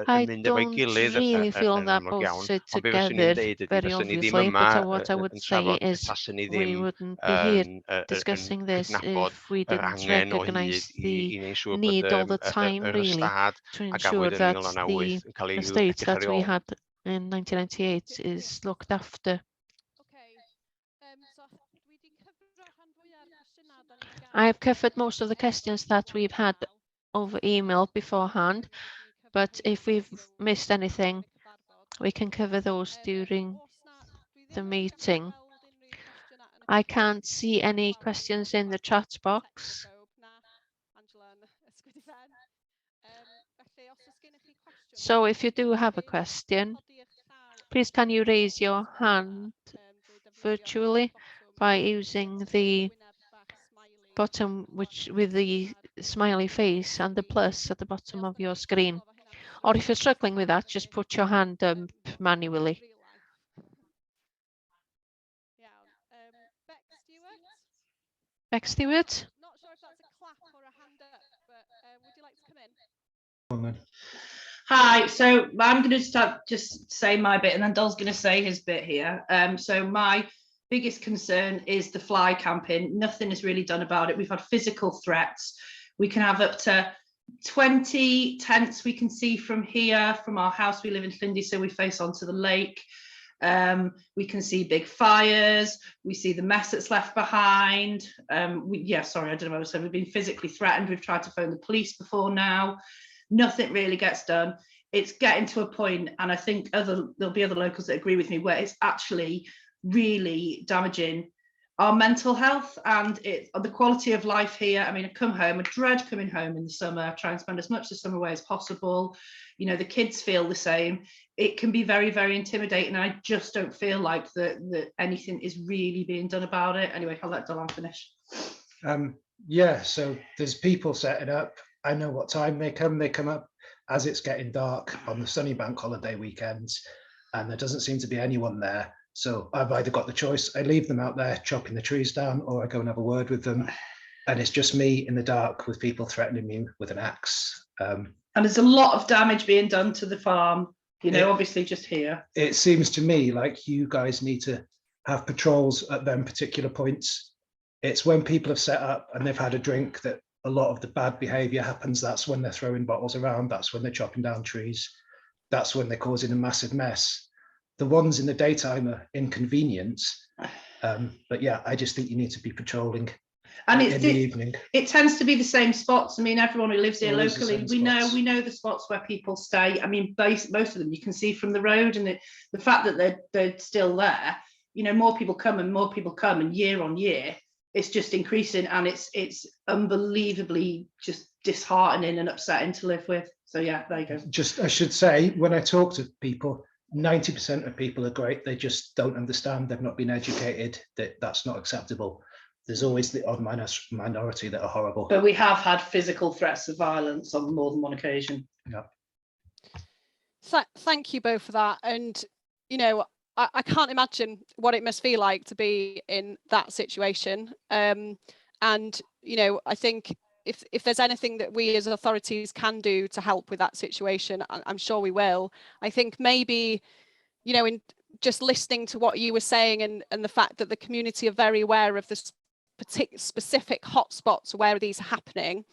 I don't really feel that both sit together very obviously, but what I would say is we wouldn't be here discussing this if we didn't recognise the need all the time really to ensure that the estate that we had in 1998 is looked after. I have covered most of the questions that we've had over email beforehand, but if we've missed anything, we can cover those during the meeting. I can't see any questions in the chat box. So if you do have a question, please can you raise your hand virtually by using the bottom with the smiley face and the plus at the bottom of your screen. Or if you're struggling with that, just put your hand up manually. Beck Stewart? Not sure if that's a clap or a hand up, but would you like to come in? Hi, so I'm going to just say my bit and then Dol's going to say his bit here. So my biggest concern is the fly camping. Nothing is really done about it. We've had physical threats. We can have up to 20 tents we can see from here, from our house. We live in Llyndy, so we face onto the lake. We can see big fires. We see the mess that's left behind. Sorry, I don't know what I said. We've been physically threatened. We've tried to phone the police before now. Nothing really gets done. It's getting to a point, and I think there'll be other locals that agree with me, where it's actually really damaging our mental health and the quality of life here. I mean, I come home, I dread coming home in the summer. I try and spend as much of the summer away as possible. You know, the kids feel the same. It can be very, very intimidating. And I just don't feel like that anything is really being done about it. Anyway, I'll let Dylan finish. Yeah, so there's people setting up. I know what time they come up as it's getting dark on the sunny bank holiday weekends, and there doesn't seem to be anyone there. So I've either got the choice, I leave them out there chopping the trees down, or I go and have a word with them. And it's just me in the dark with people threatening me with an axe. And there's a lot of damage being done to the farm, you know, obviously just here. It seems to me like you guys need to have patrols at them particular points. It's when people have set up and they've had a drink that a lot of the bad behavior happens. That's when they're throwing bottles around. That's when they're chopping down trees. That's when they're causing a massive mess. The ones in the daytime are inconvenience. But yeah, I just think you need to be patrolling. And in the evening, it tends to be the same spots. I mean, everyone who lives here locally, we know the spots where people stay. I mean, most of them you can see from the road, and the fact that they're still there. You know, more people come, and year on year, it's just increasing, and it's unbelievably just disheartening and upsetting to live with. So yeah, there you go. Just I should say, when I talk to people, 90% of people are great. They just don't understand. They've not been educated that that's not acceptable. There's always the odd minority that are horrible. But we have had physical threats of violence on more than one occasion. Yeah. Thank you both for that. And, you know, I can't imagine what it must feel like to be in that situation. And, you know, I think if there's anything that we as authorities can do to help with that situation, I'm sure we will. I think maybe, you know, in just listening to what you were saying and the fact that the community are very aware of the specific hotspots where these are happening,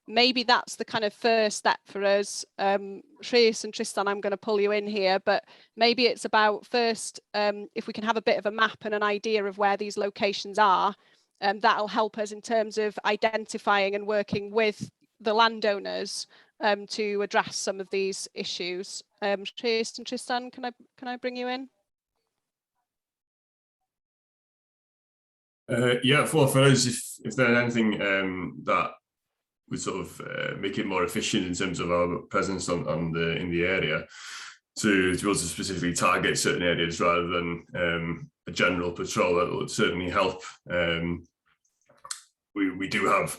maybe that's the kind of first step for us. Rhys and Tristan, I'm going to pull you in here, but maybe it's about first, if we can have a bit of a map and an idea of where these locations are, that'll help us in terms of identifying and working with the landowners to address some of these issues. Rhys and Tristan, can I bring you in? Yeah, for us, if there's anything that would sort of make it more efficient in terms of our presence in the area, to be able to specifically target certain areas rather than a general patrol, that would certainly help. We do have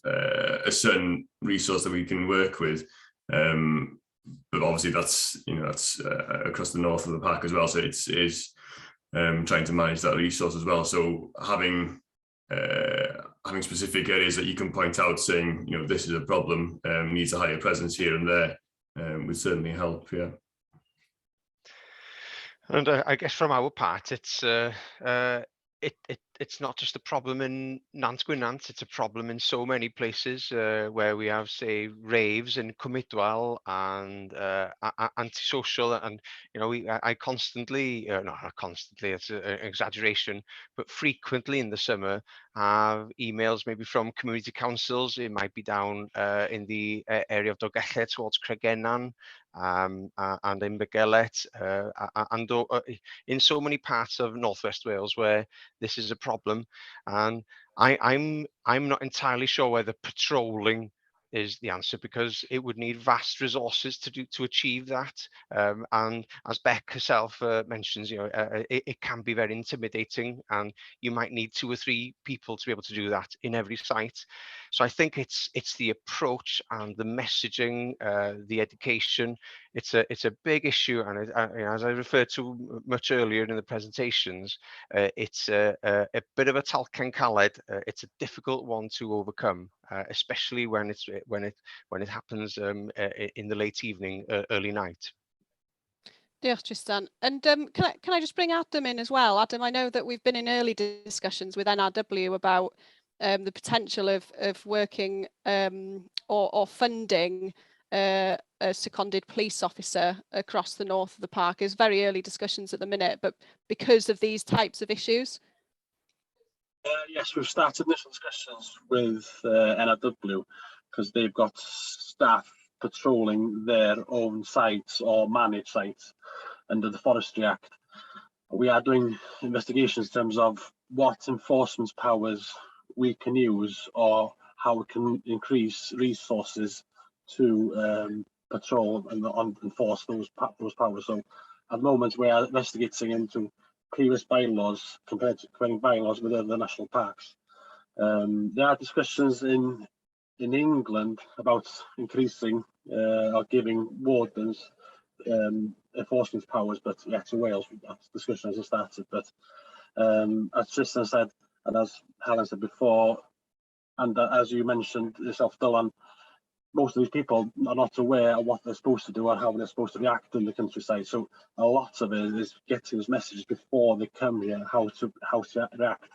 a certain resource that we can work with, but obviously that's across the north of the park as well. So it's trying to manage that resource as well. So having specific areas that you can point out, saying, you know, this is a problem, needs a higher presence here and there, would certainly help. Yeah. And I guess from our part, it's not just a problem in Nant Gwynant, it's a problem in so many places where we have, say, raves in Cwmidwal and antisocial, and you know, I constantly, not constantly, it's an exaggeration, but frequently in the summer have emails maybe from community councils. It might be down in the area of Dolgellau towards Cregennan, and in Begelet, and in so many parts of Northwest Wales where this is a problem. And I'm not entirely sure whether patrolling is the answer, because it would need vast resources to achieve that. And as Beck herself mentions, you know, it can be very intimidating, and you might need 2 or 3 people to be able to do that in every site. So I think it's the approach and the messaging, the education. It's a big issue, and as I referred to much earlier in the presentations, it's a bit of a talcen caled. It's a difficult one to overcome, especially when it happens in the late evening, early night. Diolch, Tristan. And can I just bring Adam in as well? Adam, I know that we've been in early discussions with NRW about the potential of working or funding a seconded police officer across the north of the park. There's very early discussions at the minute, but because of these types of issues. Yes, we've started initial discussions with NRW, because they've got staff patrolling their own sites or managed sites under the Forestry Act. We are doing investigations in terms of what enforcement powers we can use, or how we can increase resources to patrol and enforce those powers. So at the moment we are investigating into previous bylaws compared to current bylaws with other national parks. There are discussions in in England about increasing or giving wardens enforcement powers, but yeah, to Wales, that discussion hasn't started. But as Tristan said, and as Helen said before, and as you mentioned yourself, Dylan, most of these people are not aware of what they're supposed to do or how they're supposed to react in the countryside. So a lot of it is getting those messages before they come here, how to react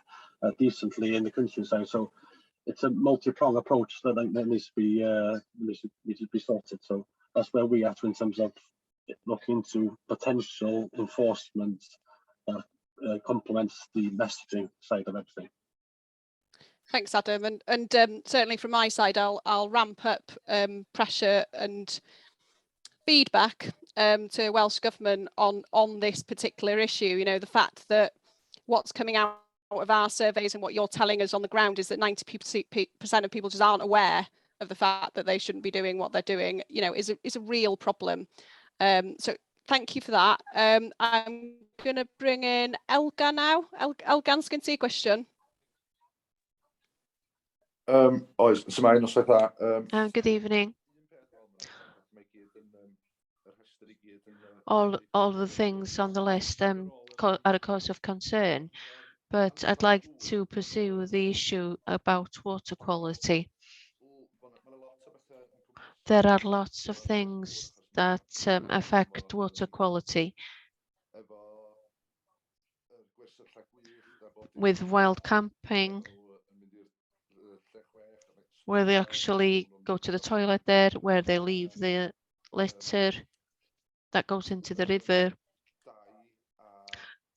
decently in the countryside. So it's a multi-pronged approach that needs to be sorted. So that's where we are in terms of looking into potential enforcement that complements the messaging side of everything. Thanks, Adam, and certainly from my side, I'll ramp up pressure and feedback to Welsh Government on this particular issue. You know, the fact that what's coming out of our surveys and what you're telling us on the ground is that 90% of people just aren't aware of the fact that they shouldn't be doing what they're doing. You know, is a real problem. So thank you for that. I'm going to bring in Elga now. Elgan's going to see a question. Good evening. All the things on the list are a cause of concern, but I'd like to pursue the issue about water quality. There are lots of things that affect water quality. With wild camping, where they actually go to the toilet there, where they leave the litter that goes into the river.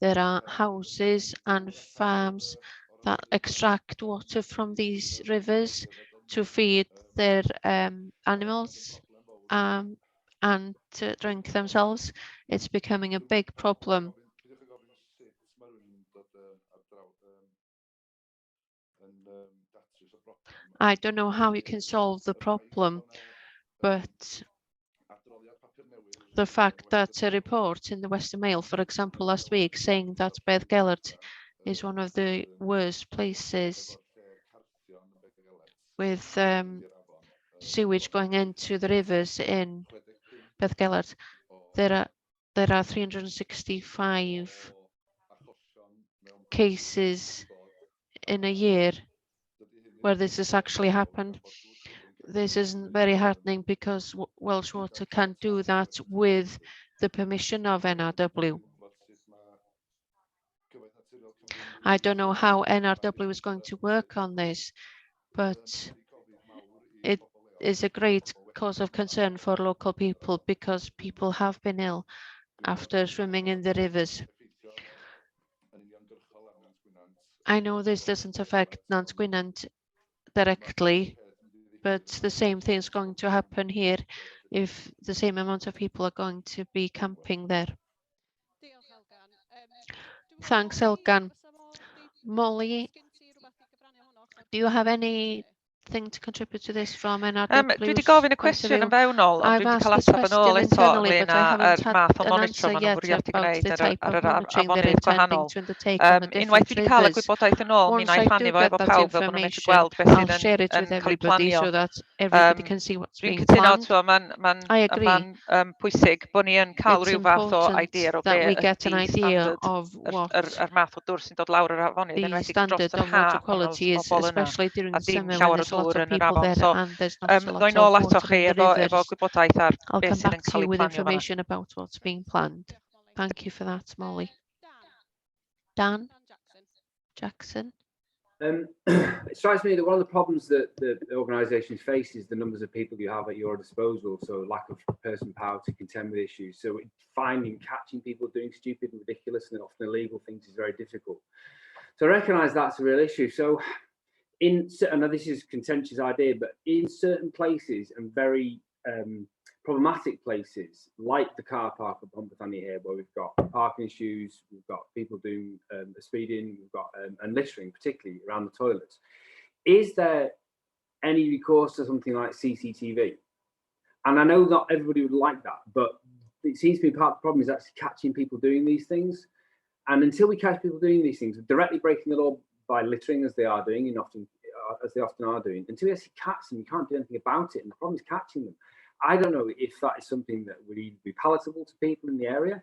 There are houses and farms that extract water from these rivers to feed their animals and to drink themselves. It's becoming a big problem. I don't know how you can solve the problem, but the fact that a report in the Western Mail, for example, last week, saying that Bedd Gelert is one of the worst places with sewage going into the rivers in Bedd Gelert. There are 365 cases in a year where this has actually happened. This isn't very heartening because Welsh Water can't do that with the permission of NRW. I don't know how NRW is going to work on this, but it is a great cause of concern for local people because people have been ill after swimming in the rivers. I know this doesn't affect Nant Gwynant directly, but the same thing is going to happen here if the same amount of people are going to be camping there. Thanks, Elgan. Molly, do you have anything to contribute to this from NRW's dwi wedi gofyn y cwestiwn yn fewnol, ond dwi wedi cael ateb yn ôl eto ynglyn â'r math o monitro maen nhw'n bwriadu gwneud ar yr afonydd gwahanol. Unwaith dwi wedi cael y gwybodaeth yn ôl, mi wna i rhannu fo efo pawb fel bod nhw'n medru gweld beth sydd yn cael ei planio. Dwi'n cytuno, mae'n pwysig bod ni yn cael rhyw fath o idea o be ydy standard yr math o dwr sy'n dod lawr yr afonydd, enwedig dros yr haf pan oedd pobl yna, a dim llawer o dŵr yn yr afon. So, ddoi nôl ato chi efo gwybodaeth ar beth sydd yn cael ei planio information about what's being planned. Thank you for that, Molly. Dan Jackson. It strikes me that one of the problems that the organisations face is the numbers of people you have at your disposal, so lack of person power to contend with issues. So catching people doing stupid and ridiculous and often illegal things is very difficult. So I recognise that's a real issue. So I know this is a contentious idea, but in certain places and very problematic places, like the car park at Pontbethany here, where we've got parking issues, we've got people doing speeding, we've got and littering, particularly around the toilets. Is there any recourse to something like CCTV? And I know not everybody would like that, but it seems to be part of the problem is actually catching people doing these things. And until we catch people doing these things, directly breaking the law by littering as they are doing, and as they often are doing, until you actually catch them, you can't do anything about it. And the problem is catching them. I don't know if that is something that would even be palatable to people in the area.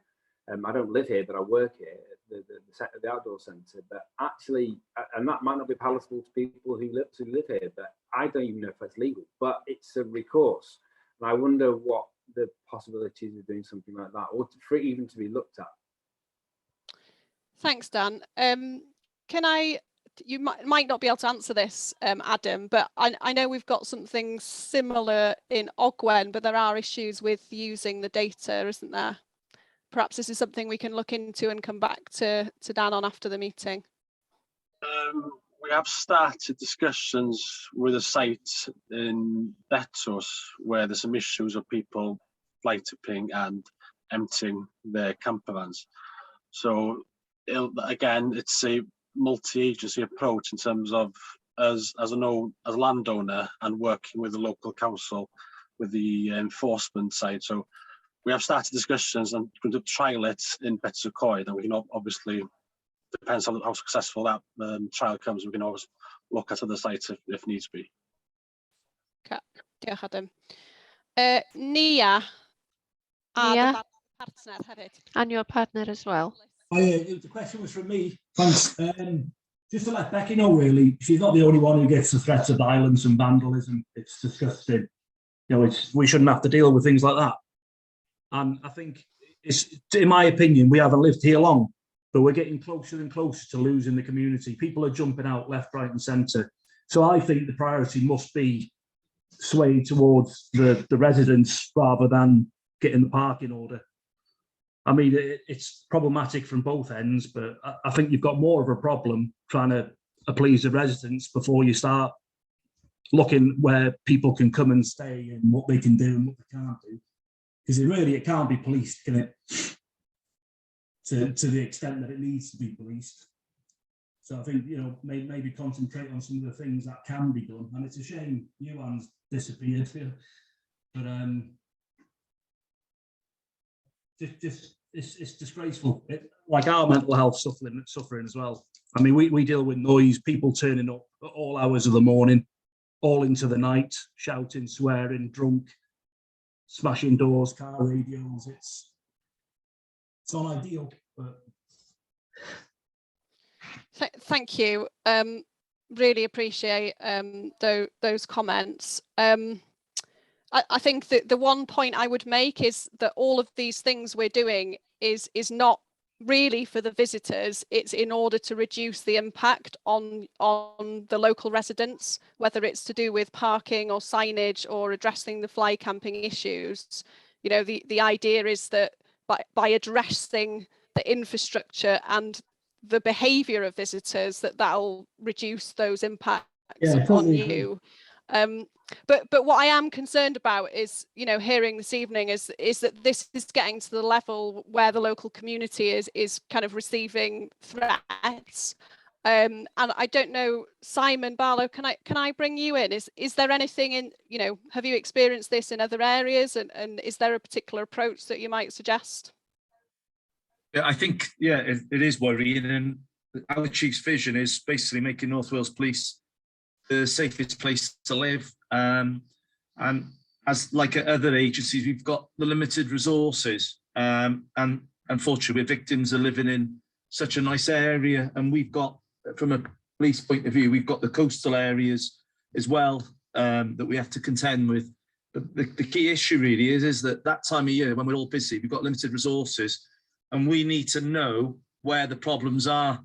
I don't live here, but I work here at the outdoor centre. But actually, and that might not be palatable to people who live here, but I don't even know if that's legal. But it's a recourse. And I wonder what the possibilities of doing something like that, or for it even to be looked at. Thanks, Dan. You might not be able to answer this, Adam, but I know we've got something similar in Ogwen, but there are issues with using the data, isn't there? Perhaps this is something we can look into and come back to Dan on after the meeting. We have started discussions with a site in Betws where there's some issues of people fly tipping and emptying their camper vans. So again, it's a multi-agency approach in terms of as a landowner and working with the local council with the enforcement side. So we have started discussions and going to trial it in Betws, and we can obviously, depends on how successful that trial comes, we can always look at other sites if needs be. Okay, diolch Adam. Nia, partner hefyd. And your partner as well. The question was from me. Thanks. Just to let Becky know, really, she's not the only one who gets the threats of violence and vandalism. It's disgusting. You know, we shouldn't have to deal with things like that. And I think, in my opinion, we haven't lived here long, but we're getting closer and closer to losing the community. People are jumping out left, right, and centre. So I think the priority must be swayed towards the residents rather than getting the parking order. I mean, it's problematic from both ends, but I think you've got more of a problem trying to please the residents before you start looking where people can come and stay and what they can do and what they can't do. Because it can't be policed, can it? To the extent that it needs to be policed. So I think, you know, maybe concentrate on some of the things that can be done. And it's a shame Yuan's disappeared, but it's disgraceful. Like our mental health suffering as well. I mean, we deal with noise, people turning up at all hours of the morning, all into the night, shouting, swearing, drunk, smashing doors, car radios. It's not ideal, but thank you. Really appreciate those comments. I think that the one point I would make is that all of these things we're doing is not really for the visitors. It's in order to reduce the impact on the local residents, whether it's to do with parking or signage or addressing the fly camping issues. You know, the idea is that by addressing the infrastructure and the behaviour of visitors, that'll reduce those impacts on you. But what I am concerned about is, you know, hearing this evening is that this is getting to the level where the local community is kind of receiving threats. And I don't know, Simon Barlow, can I bring you in? Is there anything in, you know, have you experienced this in other areas, and is there a particular approach that you might suggest? I think, yeah, it is worrying, and our chief's vision is basically making North Wales Police the safest place to live. And as like at other agencies, we've got the limited resources, and unfortunately, victims are living in such a nice area, and we've got, from a police point of view, we've got the coastal areas as well that we have to contend with. But the key issue really is that time of year when we're all busy, we've got limited resources, and we need to know where the problems are.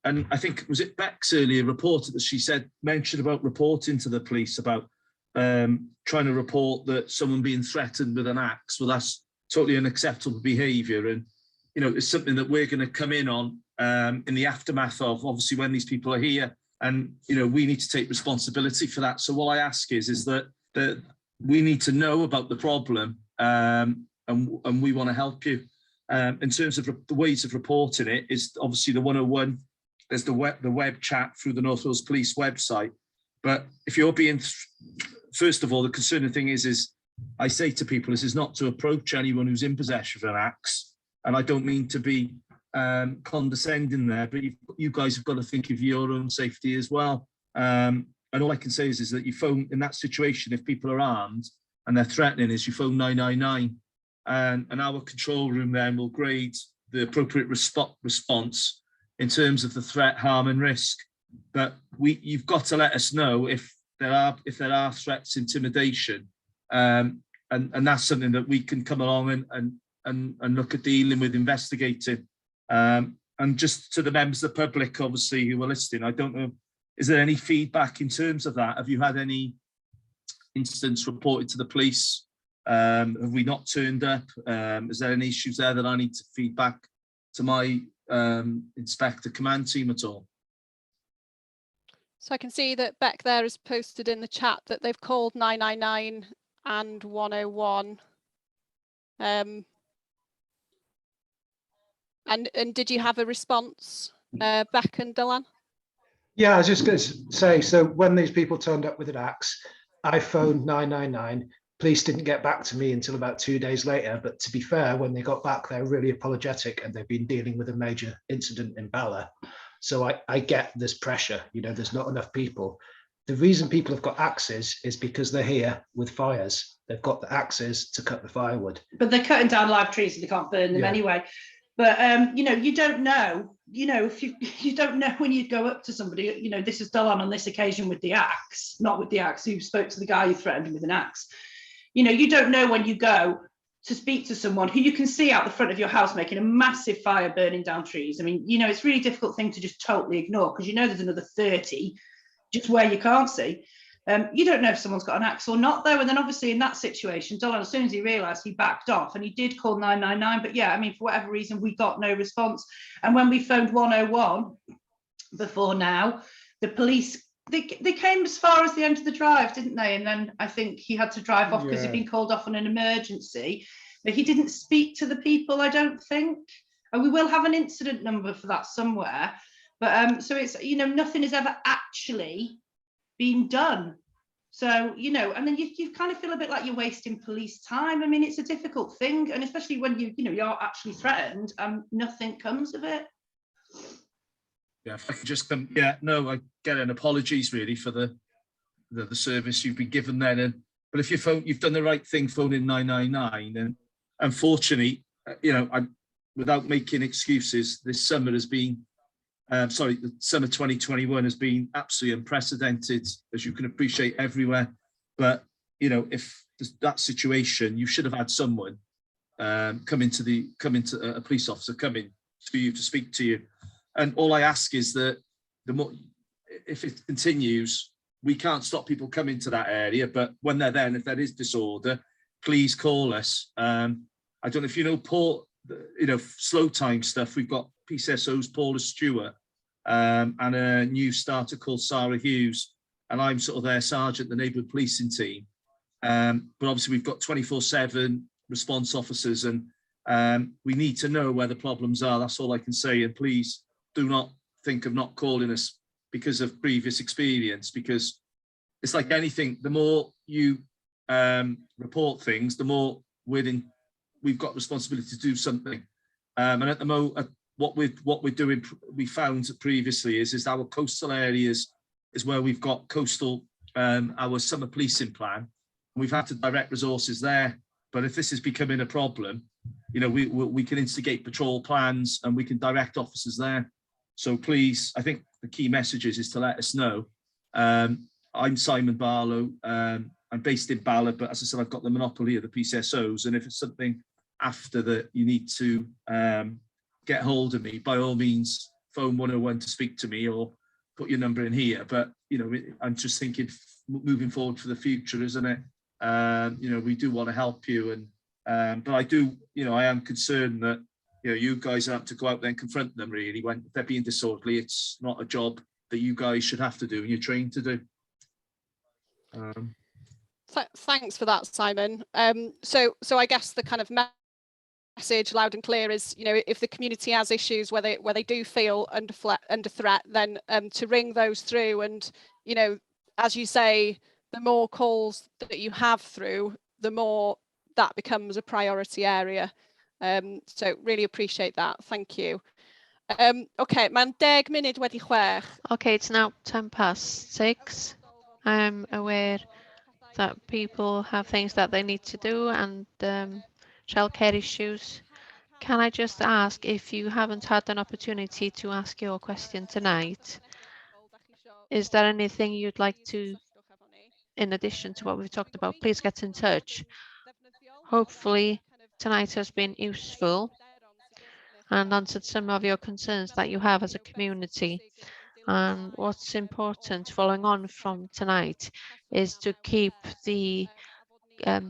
And I think, was it Bex earlier reported that she mentioned about reporting to the police about trying to report that someone being threatened with an axe. Well, that's totally unacceptable behaviour, and you know, it's something that we're going to come in on in the aftermath of, obviously, when these people are here, and you know, we need to take responsibility for that. So what I ask is that we need to know about the problem, and we want to help you. In terms of the ways of reporting it, is obviously the 101. There's the web chat through the North Wales Police website. But if you're being, first of all, the concerning thing is I say to people, this is not to approach anyone who's in possession of an axe. And I don't mean to be condescending there, but you guys have got to think of your own safety as well. and all I can say is that you phone in that situation, if people are armed and they're threatening, is you phone 999, and our control room then will grade the appropriate response in terms of the threat, harm, and risk. But you've got to let us know if there are threats, intimidation, and that's something that we can come along and look at dealing with, investigating. And just to the members of the public, obviously, who are listening, I don't know, is there any feedback in terms of that? Have you had any incidents reported to the police? Have we not turned up? Is there any issues there that I need to feed back to my inspector command team at all? So I can see that Beck there has posted in the chat that they've called 999 and 101. And did you have a response, Beck and Dylan? Yeah, I was just going to say, so when these people turned up with an axe, I phoned 999. Police didn't get back to me until about 2 days later. But to be fair, when they got back, they're really apologetic, and they've been dealing with a major incident in Bala. So I get this pressure, you know, there's not enough people. The reason people have got axes is because they're here with fires. They've got the axes to cut the firewood. But they're cutting down live trees, so they can't burn them anyway. But, you know, you don't know, if you don't know when you go up to somebody, you know, this is Dylan on this occasion with the axe, not with the axe who spoke to the guy who threatened him with an axe. You know, you don't know when you go to speak to someone who you can see out the front of your house making a massive fire, burning down trees. I mean, you know, it's a really difficult thing to just totally ignore, because you know there's another 30 just where you can't see. You don't know if someone's got an axe or not, though. And then obviously in that situation, Dylan, as soon as he realised, he backed off, and he did call 999. But yeah, I mean, for whatever reason, we got no response. And when we phoned 101 before now, the police, they came as far as the end of the drive, didn't they? And then I think he had to drive off because he'd been called off on an emergency. But he didn't speak to the people, I don't think. And we will have an incident number for that somewhere. But so it's, you know, nothing has ever actually been done. So, you know, and then you kind of feel a bit like you're wasting police time. I mean, it's a difficult thing, and especially when you're actually threatened and nothing comes of it. Yeah, if I could just come, no, I get an apologies really for the service you've been given then. But if you've done the right thing phoning 999, and unfortunately, you know, without making excuses, this summer has been, the summer 2021 has been absolutely unprecedented, as you can appreciate, everywhere. But, you know, if that situation, you should have had someone come into a police officer coming to you to speak to you. And all I ask is that if it continues, we can't stop people coming to that area, but when they're there, and if there is disorder, please call us. I don't know if you know Paul, slow time stuff. We've got PCSOs Paula Stewart and a new starter called Sarah Hughes, and I'm sort of their sergeant, the neighbourhood policing team. But obviously we've got 24/7 response officers, and we need to know where the problems are. That's all I can say. And please do not think of not calling us because of previous experience, because it's like anything, the more you report things, the more we've got responsibility to do something. And at the moment, what we're doing, we found previously is our coastal areas is where we've got our summer policing plan. We've had to direct resources there. But if this is becoming a problem, you know, we can instigate patrol plans and we can direct officers there. So please, I think the key message is to let us know. I'm Simon Barlow. I'm based in Bala, but as I said, I've got the monopoly of the PCSOs. And if it's something after that you need to get hold of me, by all means, phone 101 to speak to me or put your number in here. But, you know, I'm just thinking moving forward for the future, isn't it? You know, we do want to help you. And but I do, you know, I am concerned that, you know, you guys have to go out there and confront them really when they're being disorderly. It's not a job that you guys should have to do and you're trained to do. Thanks for that, Simon. So I guess the kind of message loud and clear is, you know, if the community has issues where they do feel under threat, then to ring those through. And, you know, as you say, the more calls that you have through, the more that becomes a priority area. So really appreciate that. Thank you. Okay, ma'n 10 munud wedi chwech. Okay, it's now 6:10. I'm aware that people have things that they need to do and childcare issues. Can I just ask, if you haven't had an opportunity to ask your question tonight, is there anything you'd like to, in addition to what we've talked about, please get in touch. Hopefully tonight has been useful and answered some of your concerns that you have as a community. And what's important following on from tonight is to keep the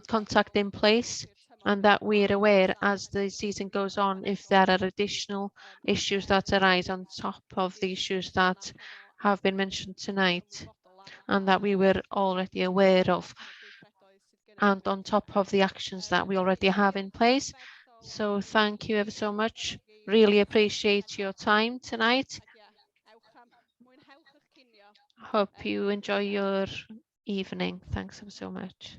contact in place, and that we're aware as the season goes on if there are additional issues that arise on top of the issues that have been mentioned tonight, and that we were already aware of, and on top of the actions that we already have in place. So thank you ever so much. Really appreciate your time tonight. Hope you enjoy your evening. Thanks ever so much.